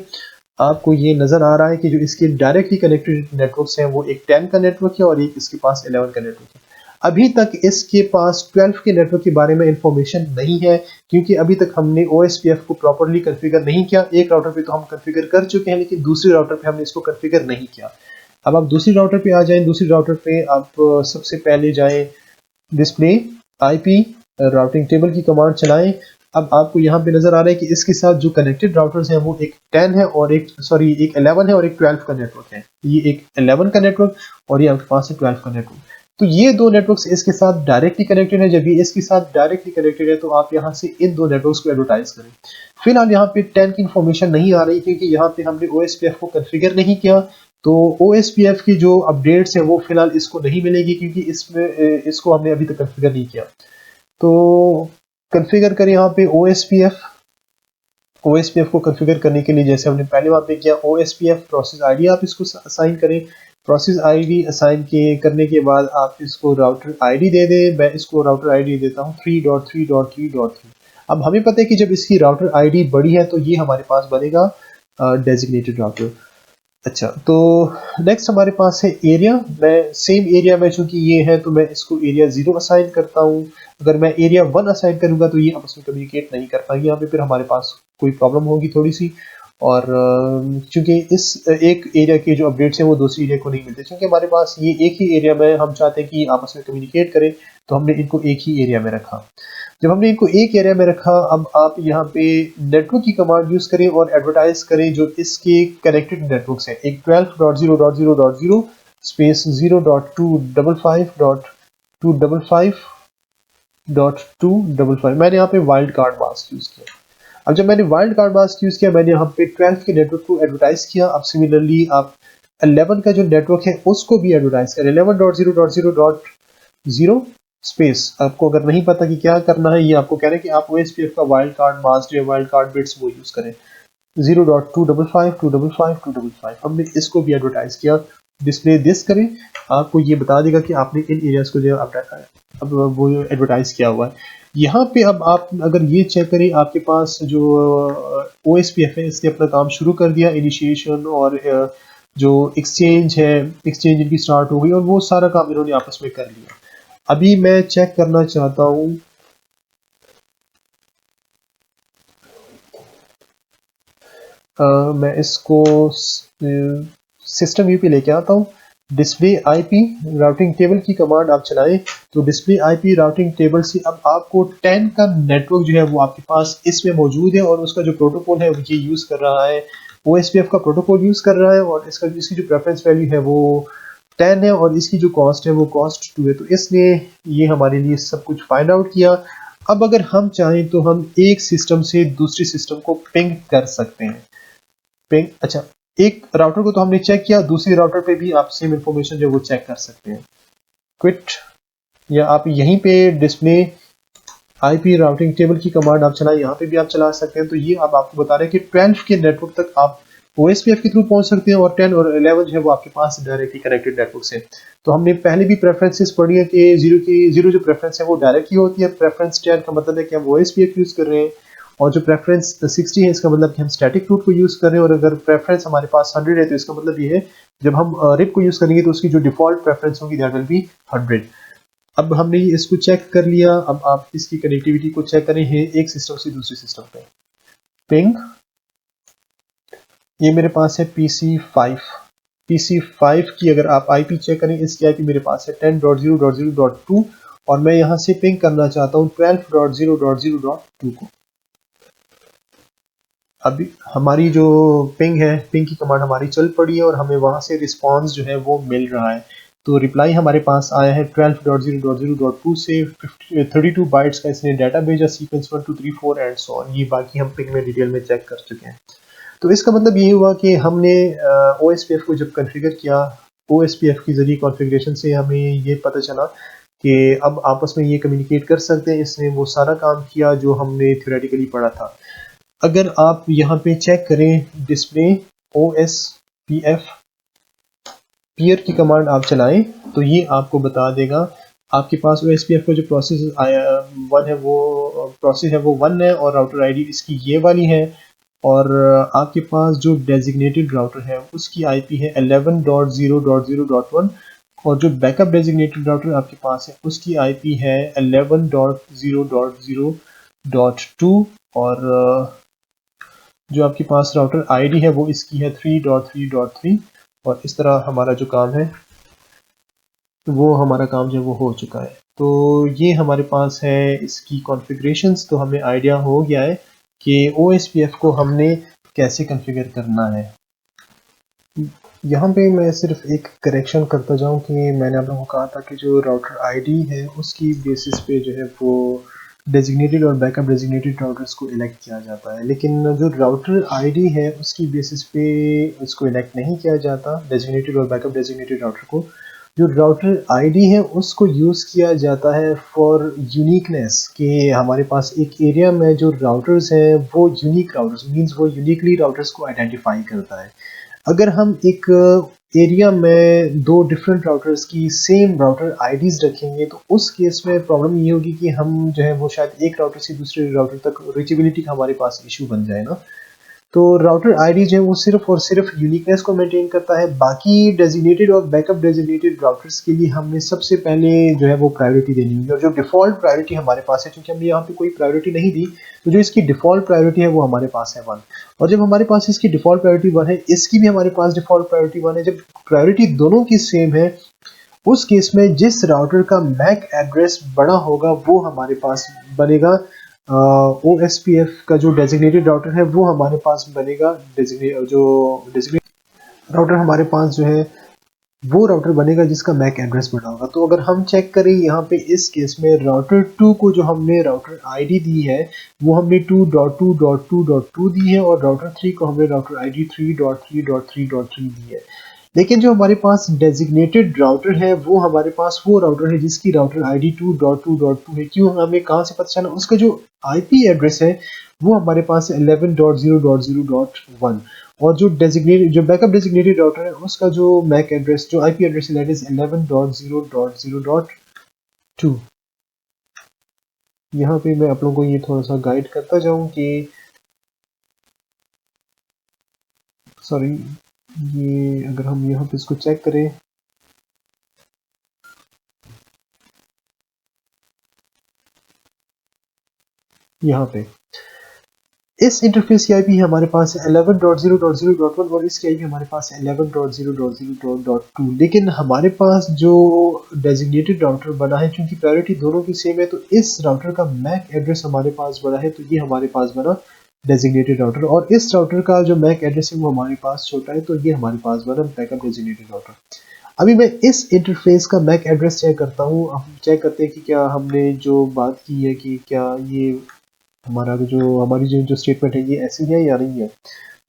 आपको ये नजर आ रहा है कि जो इसके डायरेक्टली कनेक्टेड नेटवर्क्स हैं वो एक 10 का नेटवर्क है और एक इसके पास 11 का नेटवर्क है। अभी तक इसके पास 12 के नेटवर्क के बारे में इंफॉर्मेशन नहीं है, क्योंकि अभी तक हमने OSPF को प्रॉपर्ली कॉन्फ़िगर नहीं किया। एक राउटर पे तो हम कॉन्फ़िगर कर चुके हैं, लेकिन दूसरे राउटर पे हमने इसको कॉन्फ़िगर नहीं किया। अब आप दूसरी राउटर पे आ जाएं। दूसरी राउटर पे आप सबसे पहले जाएं, डिस्प्ले आईपी राउटिंग टेबल की कमांड चलाएं। अब आपको यहाँ पे नजर आ रहा है कि इसके साथ जो कनेक्टेड राउटर्स हैं वो एक 10 है और एक 11 है और एक 12 का नेटवर्क है। ये एक 11 का नेटवर्क और ये आपके पास है 12 का नेटवर्क। तो ये दो नेटवर्क्स इसके साथ डायरेक्टली कनेक्टेड है। जब ये इसके साथ डायरेक्टली कनेक्टेड है, तो आप यहाँ से इन दो नेटवर्क्स को एडवर्टाइज करें। फिलहाल यहाँ पे 10 की इंफॉर्मेशन नहीं आ रही, क्योंकि यहाँ पे हमने OSPF को कॉन्फ़िगर नहीं किया। तो OSPF की जो अपडेट्स है वो फिलहाल इसको नहीं मिलेगी, क्योंकि इसको हमने अभी तक कॉन्फ़िगर नहीं किया। तो कॉन्फ़िगर करें यहाँ पे OSPF को कॉन्फ़िगर करने के लिए, जैसे हमने पहले वहाँ पे किया, OSPF प्रोसेस आईडी आप इसको असाइन करें। प्रोसेस आईडी असाइन करने के बाद आप इसको राउटर आईडी दे दें। मैं इसको राउटर आईडी देता हूँ 3.3.3.3। अब हमें पता है कि जब इसकी राउटर आईडी बड़ी है तो ये हमारे पास बनेगा डेजिग्नेटेड राउटर। अच्छा, तो नेक्स्ट हमारे पास है एरिया। मैं सेम एरिया में, चूंकि ये है तो मैं इसको एरिया 0 असाइन करता हूँ। अगर मैं एरिया 1 असाइन करूंगा तो ये आपस में कम्युनिकेट नहीं कर पाएंगे, यहाँ पे फिर हमारे पास कोई प्रॉब्लम होगी थोड़ी सी। और चूंकि इस एक एरिया के जो अपडेट्स हैं वो दूसरी एरिया को नहीं मिलते, क्योंकि हमारे पास ये एक ही एरिया में हम चाहते हैं कि आपस में कम्युनिकेट करें, तो हमने इनको एक ही एरिया में रखा। जब हमने इनको एक एरिया में रखा, अब आप यहाँ पे नेटवर्क की कमांड यूज करें और एडवर्टाइज करें जो इसके कनेक्टेड नेटवर्क्स हैं। एक 12.0.0.0 स्पेस 0.255.255.255 मैंने यहाँ पे वाइल्ड कार्ड मास्क यूज किया। अब जब मैंने वाइल्ड कार्ड मास्क यूज किया, मैंने यहाँ पे 12 के नेटवर्क को एडवर्टाइज किया। अब सिमिलरली आप 11 का जो नेटवर्क है उसको भी एडवर्टाइज करें। 11.0.0.0 स्पेस, आपको अगर नहीं पता कि क्या करना है, ये आपको कह रहे हैं कि आप OSPF का वाइल्ड कार्ड मास्क या वाइल्ड कार्ड बिट्स वो यूज करें। 0.255.255.255 हमने इसको भी एडवर्टाइज किया। डिस्प्ले दिस करें, आपको ये बता देगा कि आपने इन एरियाज को जो अब वो एडवर्टाइज किया हुआ है। यहाँ पे अब आप अगर ये चेक करें, आपके पास जो OSPF है इसने अपना काम शुरू कर दिया, इनिशिएशन और जो एक्सचेंज है, एक्सचेंज इनकी स्टार्ट हो गई और वो सारा काम इन्होंने आपस में कर लिया। अभी मैं चेक करना चाहता हूँ, मैं इसको सिस्टम व्यू पे लेके आता हूँ। डिस्प्ले आईपी राउटिंग टेबल की कमांड आप चलाएं, तो डिस्प्ले आईपी राउटिंग टेबल से अब आपको 10 का नेटवर्क जो है वो आपके पास इसमें मौजूद है, और उसका जो प्रोटोकॉल है वो ये यूज कर रहा है, OSPF का प्रोटोकॉल यूज कर रहा है, और इसकी जो प्रेफरेंस वैल्यू है वो 10 है और इसकी जो कॉस्ट है वो कॉस्ट 2 है। तो इसने ये हमारे लिए सब कुछ फाइंड आउट किया। अब अगर हम चाहें तो हम एक सिस्टम से दूसरे सिस्टम को पिंग कर सकते हैं। पिंग, अच्छा, एक राउटर को तो हमने चेक किया, दूसरी राउटर पे भी आप सेम इंफॉर्मेशन जो वो चेक कर सकते हैं। क्विट, या आप यहीं पे डिस्प्ले आईपी राउटिंग टेबल की कमांड आप चलाएं, यहाँ पे भी आप चला सकते हैं। तो ये अब आपको बता रहे हैं कि 12 के नेटवर्क तक आप OSPF के थ्रू पहुंच सकते हैं, और 10 और 11 जो है वो आपके पास डायरेक्टली कनेक्टेड नेटवर्क से। तो हमने पहले भी प्रेफरेंसेस पढ़ी है कि जीरो जो प्रेफरेंस है वो डायरेक्टली होती है। प्रेफरेंस 10 का मतलब है कि हम OSPF यूज कर रहे हैं, और जो प्रेफरेंस 60 है इसका मतलब कि हम स्टैटिक रूट को यूज कर रहे हैं। और अगर प्रेफरेंस हमारे पास 100 है तो इसका मतलब ये है जब हम रिप को यूज करेंगे तो उसकी जो डिफॉल्ट प्रेफरेंस होगी दैट विल बी 100। अब हमने इसको चेक कर लिया। अब आप इसकी कनेक्टिविटी को चेक करें है एक सिस्टम से दूसरे सिस्टम पे। पिंग ये मेरे पास है PC5 की अगर आप IP चेक करें, इसकी IP मेरे पास है 10.0.0.2 और मैं यहाँ से पिंग करना चाहता हूँ 12.0.0.2 को। अभी हमारी जो पिंग है, पिंग की कमांड हमारी चल पड़ी है और हमें वहाँ से रिस्पांस जो है वो मिल रहा है। तो रिप्लाई हमारे पास आया है 12.0.0.2 से 32 बाइट्स का इसने डाटा भेजा, सीक्वेंस 1 2 3 4 एंड सो ऑन। ये बाकी हम पिंग में डिटेल में चेक कर चुके हैं। तो इसका मतलब ये हुआ कि हमने OSPF को जब कॉन्फ़िगर किया, OSPF के जरिए कॉन्फ़िगरेशन से हमें ये पता चला कि अब आपस में ये कम्युनिकेट कर सकते हैं। इसने वो सारा काम किया जो हमने थ्योरेटिकली पढ़ा था। अगर आप यहाँ पे चेक करें डिस्प्ले OSPF पीयर की कमांड आप चलाएं तो ये आपको बता देगा आपके पास OSPF का जो प्रोसेस है वो 1 है और राउटर आईडी इसकी ये वाली है और आपके पास जो डेजिग्नेटेड राउटर है उसकी IP है 11.0.0.1 और जो बैकअप डेजिग्नेटेड राउटर आपके पास है उसकी IP है 11.0.0.2 और जो आपके पास राउटर आईडी है वो इसकी है 3.3.3 और इस तरह हमारा जो काम है वो हमारा काम जो वो हो चुका है। तो ये हमारे पास है इसकी कॉन्फ़िगरेशंस। तो हमें आइडिया हो गया है कि OSPF को हमने कैसे कॉन्फ़िगर करना है। यहाँ पे मैं सिर्फ एक करेक्शन करता जाऊँ कि मैंने आप लोगों को कहा था कि जो राउटर आईडी है उसकी बेसिस पे जो है वो डेजिग्नेटेड और बैकअप डेजिग्नेटेड राउटर्स को इलेक्ट किया जाता है, लेकिन जो राउटर आईडी है उसकी बेसिस पे इसको इलेक्ट नहीं किया जाता डेजिग्नेटेड और बैकअप डेजिग्नेटेड राउटर को। जो राउटर आईडी है उसको यूज़ किया जाता है फॉर यूनिकनेस, कि हमारे पास एक एरिया में जो राउटर्स हैं वो यूनिक राउटर्स मींस वो यूनिकली राउटर्स को आइडेंटिफाई करता है। अगर हम एक एरिया में दो डिफरेंट राउटर्स की सेम राउटर आईडीज रखेंगे तो उस केस में प्रॉब्लम ये होगी कि हम जो है वो शायद एक राउटर से दूसरे राउटर तक रीचेबिलिटी का हमारे पास इशू बन जाए ना। तो राउटर आईडी जो है वो सिर्फ और सिर्फ यूनिकनेस को मेंटेन करता है। बाकी डेजिग्नेटेड और बैकअप डेजिग्नेटेड राउटर्स के लिए हमने सबसे पहले जो है वो प्रायोरिटी देनी होगी और जो डिफ़ॉल्ट प्रायोरिटी हमारे पास है, क्योंकि हमने यहाँ पे कोई प्रायोरिटी नहीं दी, तो जो इसकी डिफ़ॉल्ट प्रायोरिटी है वो हमारे पास है 1। और जब हमारे पास इसकी डिफ़ॉल्ट प्रायोरिटी 1 है, इसकी भी हमारे पास डिफ़ॉल्ट प्रायोरिटी 1 है, जब प्रायोरिटी दोनों की सेम है उस केस में जिस राउटर का मैक एड्रेस बड़ा होगा वो हमारे पास बनेगा। OSPF का जो डेजिग्नेटेड राउटर है वो हमारे पास बनेगा, डेजिग्नेटेड राउटर हमारे पास जो है वो राउटर बनेगा जिसका मैक एड्रेस बड़ा होगा। तो अगर हम चेक करें यहाँ पे इस केस में राउटर 2 को जो हमने राउटर आईडी दी है वो हमने 2.2.2.2 दी है और राउटर 3 को हमने राउटर आईडी 3.3.3.3 दी है। लेकिन जो हमारे पास डेजिग्नेटेड राउटर है वो हमारे पास वो राउटर है जिसकी राउटर आईडी 2.2.2 है। क्यों, हमें कहाँ से पता चला? उसका जो IP एड्रेस है वो हमारे पास 11.0.0.1 और जो बैकअप डेजिग्नेटेड राउटर है उसका जो मैक एड्रेस जो IP एड्रेस है दैट इज 11.0.0.2। यहाँ पे मैं आप लोगों को ये थोड़ा सा गाइड करता जाऊँ कि सॉरी, ये अगर हम यहाँ पे इसको चेक करें यहाँ पे इस इंटरफेस की IP हमारे पास है 11.0.0.1 और इसकी IP हमारे पास है 11.0.0.2। लेकिन हमारे पास जो डेजिग्नेटेड राउटर बना है, क्योंकि प्रायोरिटी दोनों की सेम है, तो इस राउटर का मैक एड्रेस हमारे पास बड़ा है, तो ये हमारे पास बना डेजिग्नेटेड राउटर। और इस राउटर का जो मैक एड्रेस है वो हमारे पास छोटा है, तो ये हमारे पास बना बैकअप डेजिग्नेटेड राउटर। अभी मैं इस इंटरफेस का मैक एड्रेस चेक करता हूँ। हम चेक करते हैं कि क्या हमने जो बात की है कि क्या ये हमारी जो स्टेटमेंट है ये ऐसी है या नहीं है।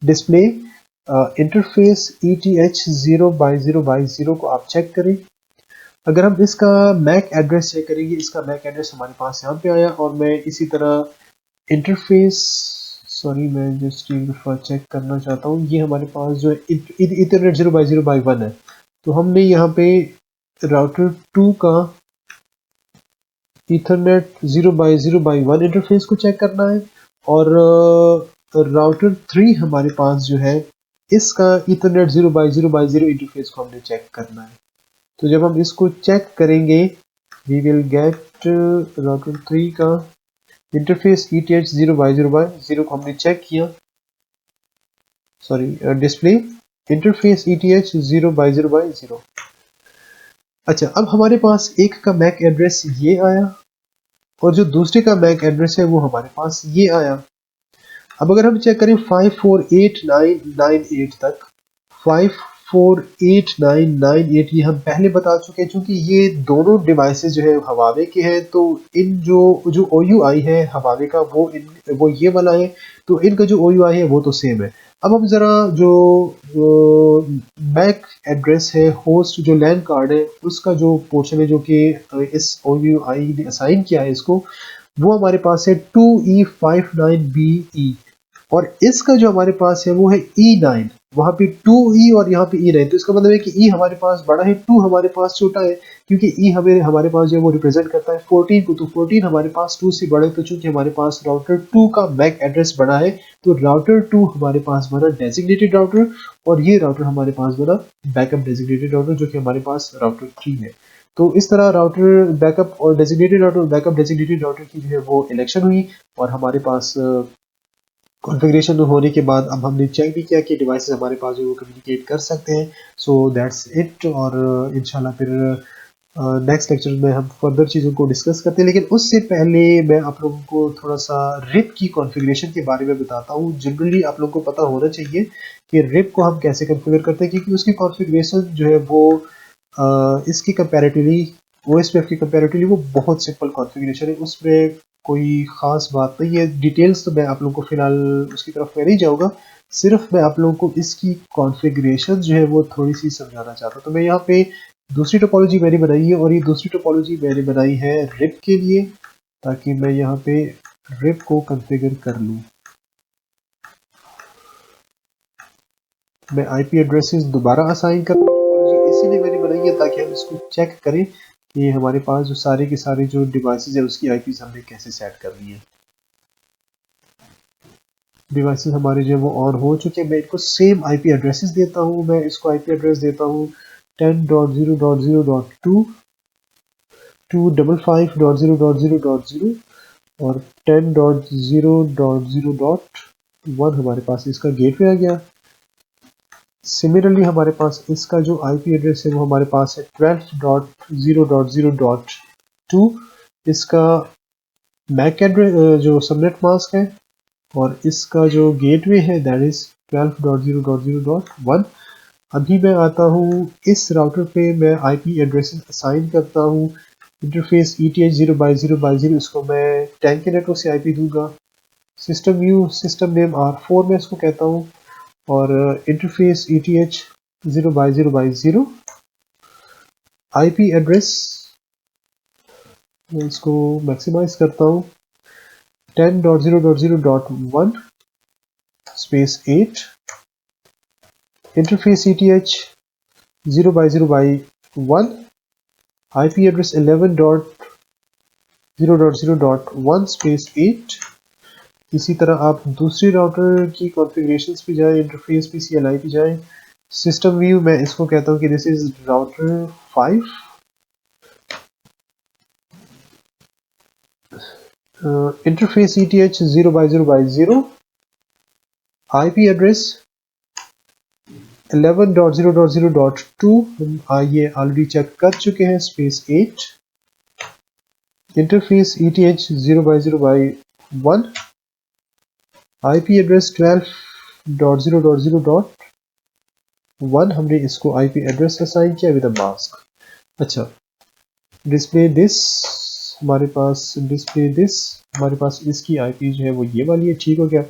डिस्प्ले इंटरफेस ETH0/0/0 को आप चेक करें। अगर हम इसका मैक एड्रेस चेक करेंगे, इसका मैक एड्रेस हमारे पास यहाँ पे आया और मैं इसी तरह इंटरफेस मैं जस्ट एक दफ़ा चेक करना चाहता हूँ। ये हमारे पास जो है इथरनेट 0/0/1 है, तो हमने यहाँ पे राउटर 2 का ईथरनेट 0/0/1 इंटरफेस को चेक करना है और राउटर 3 हमारे पास जो है इसका ईथरनेट 0/0/0 इंटरफेस को हमने चेक करना है। तो जब हम इसको चेक करेंगे वी विल गेट राउटर 3 का इंटरफेस ETH 0/0/0 को हमने चेक किया डिस्प्ले इंटरफेस ETH 0x0x0। अच्छा, अब हमारे पास एक का मैक एड्रेस ये आया और जो दूसरे का मैक एड्रेस है वो हमारे पास ये आया। अब अगर हम चेक करें 548998 तक, 548998 ये हम पहले बता चुके हैं, क्योंकि ये दोनों डिवाइसेस जो है हवावे के हैं, तो इन जो OUI है हवावे का वो ये वाला है, तो इनका जो OUI है वो तो सेम है। अब हम ज़रा जो मैक एड्रेस है, होस्ट जो लैन कार्ड है उसका जो पोर्शन है जो कि इस OUI ने असाइन किया है इसको, वो हमारे पास है 2E59BE और इसका जो हमारे पास है वो है E9। वहां पे 2E और यहाँ पे E9, तो इसका मतलब है कि E हमारे पास बड़ा है, 2 हमारे पास छोटा है, क्योंकि E हमारे पास जो है वो रिप्रेजेंट करता है 14 को, तो 14 हमारे पास 2 से बड़ा है, तो चूंकि हमारे पास राउटर 2 का मैक एड्रेस बड़ा है तो राउटर 2 हमारे पास बना डेजिग्नेटेड राउटर और ये राउटर हमारे पास बना बैकअप डेजिग्नेटेड राउटर, जो कि हमारे पास राउटर 3 है। तो इस तरह राउटर बैकअप और designated router, backup designated router की जो है वो इलेक्शन हुई और हमारे पास कॉन्फ़िगरेशन होने के बाद अब हमने चेक भी किया कि डिवाइसेस हमारे पास जो वो कम्युनिकेट कर सकते हैं। सो दैट्स इट, और इंशाल्लाह फिर नेक्स्ट लेक्चर में हम फर्दर चीज़ों को डिस्कस करते हैं। लेकिन उससे पहले मैं आप लोगों को थोड़ा सा रिप की कॉन्फ़िगरेशन के बारे में बताता हूँ। जनरली आप लोगों को पता होना चाहिए कि रिप को हम कैसे कॉन्फ़िगर करते हैं, क्योंकि उसकी कॉन्फ़िगरेशन जो है वो इसकी कंपैरेटिवली OSPF की कंपैरेटिवली वो बहुत सिंपल कॉन्फ़िगरेशन है, उसमें कोई ख़ास बात नहीं है। डिटेल्स तो मैं आप लोगों को फ़िलहाल उसकी तरफ मैं नहीं जाऊँगा, सिर्फ मैं आप लोगों को इसकी कॉन्फ़िगरेशन जो है वो थोड़ी सी समझाना चाहता हूँ। तो मैं यहाँ पे दूसरी टोपोलॉजी मैंने बनाई है और ये दूसरी टोपोलॉजी मैंने बनाई है रिप के लिए, ताकि मैं यहाँ पे रिप को कॉन्फ़िगर कर लूँ। मैं IP एड्रेसेस दोबारा असाइन कर टोपोलॉजी इसीलिए मैंने बनाई है ताकि हम इसको चेक करें कि हमारे पास जो सारे के सारे जो डिवाइसेस है उसकी IPs हमने कैसे सेट करनी है। डिवाइसेस हमारे जो है वो ऑन हो चुके हैं। मैं इनको सेम IP एड्रेसेस देता हूँ। मैं इसको IP एड्रेस देता हूँ 10.0.0.2, 255.0.0.0 और 10.0.0.1 हमारे पास इसका गेटवे आ गया। सिमिलरली हमारे पास इसका जो IP एड्रेस है वो हमारे पास है 12.0.0.2, इसका मैक एड्रेस जो सबनेट मास्क है, और इसका जो गेटवे है दैट इज 12.0.0.1। अभी मैं आता हूँ इस राउटर पे, मैं IP एड्रेसेस असाइन करता हूँ। इंटरफेस ETH 0x0x0, इसको मैं 10 के नेटवर्क से IP दूंगा। System view system name R4 में इसको कहता हूँ, और interface ETH 0x0x0। IP address मैं इसको मैक्सिमाइज करता हूँ 10.0.0.1 space 8। Interface ETH 0x0x1। IP address 11.0.0.1 space 8। इसी तरह आप दूसरी राउटर की कॉन्फ़िगरेशंस पे जाएं, इंटरफेस पे CLI पे जाएं। सिस्टम व्यू मैं इसको कहता हूँ कि this is router 5। Interface ETH 0x0x0। IP address 11.0.0.2 हम ये ऑलरेडी चेक कर चुके हैं space 8। Interface ETH 0x0x1। IP address 12.0.0.1 हमने इसको IP एड्रेस असाइन किया विद अ मास्क। अच्छा, डिस्प्ले दिस हमारे पास, डिस्प्ले दिस हमारे पास इसकी IP जो है वो ये वाली है। ठीक हो गया।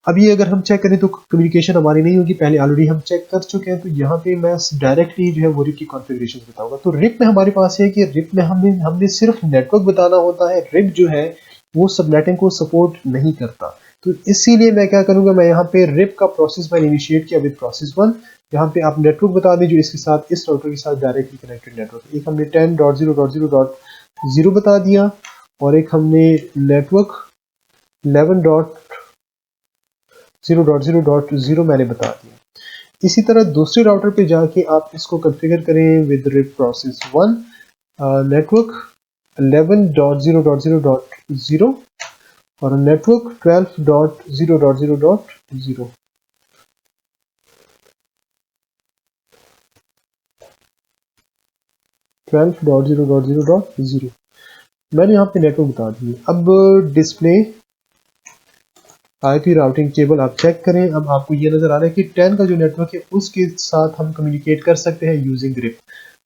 अब ये अगर हम चेक करें तो कम्युनिकेशन हमारी नहीं होगी, पहले ऑलरेडी हम चेक कर चुके हैं। तो यहाँ पे मैं डायरेक्टली जो है वो रिप की कॉन्फ़िगरेशन बताऊंगा। तो रिप में हमारे पास है कि रिप में हमने सिर्फ नेटवर्क बताना होता है। रिप जो है वो सबनेटिंग को सपोर्ट नहीं करता, तो इसीलिए मैं क्या करूंगा, मैं यहाँ पे रिप का प्रोसेस मैंने इनिशिएट किया विद प्रोसेस 1। यहाँ पे आप नेटवर्क बता दें जो इसके साथ, इस राउटर के साथ डायरेक्टली कनेक्टेड नेटवर्क। एक हमने 10.0.0.0 बता दिया और एक हमने नेटवर्क 11.0.0.0 मैंने बता दिया। इसी तरह दूसरे राउटर पे जाके आप इसको कॉन्फ़िगर करें विद रिप प्रोसेस 1, नेटवर्क 11.0.0.0 और नेटवर्क 12.0.0.0। 12.0.0.0 मैंने यहाँ पे नेटवर्क बता दिए। अब डिस्प्ले आईपी राउटिंग टेबल आप चेक करें। अब आपको ये नज़र आ रहा है कि 10 का जो नेटवर्क है उसके साथ हम कम्युनिकेट कर सकते हैं यूजिंग ग्रिप।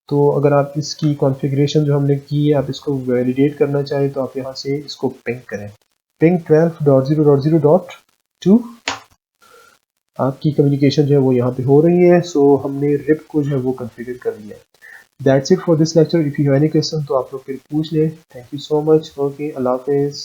तो अगर आप इसकी कॉन्फ़िगरेशन जो हमने की है आप इसको वैलिडेट करना चाहें तो आप यहाँ से इसको पिंग करें, पिंग 12.0.0.2 आपकी कम्युनिकेशन जो है वो यहाँ पे हो रही है। सो हमने रिप को जो है वो कॉन्फ़िगर कर लिया है। That's it for this lecture. If you have any question तो आप लोग फिर पूछ लें। Thank you so much. Okay, Allah हाफिज़।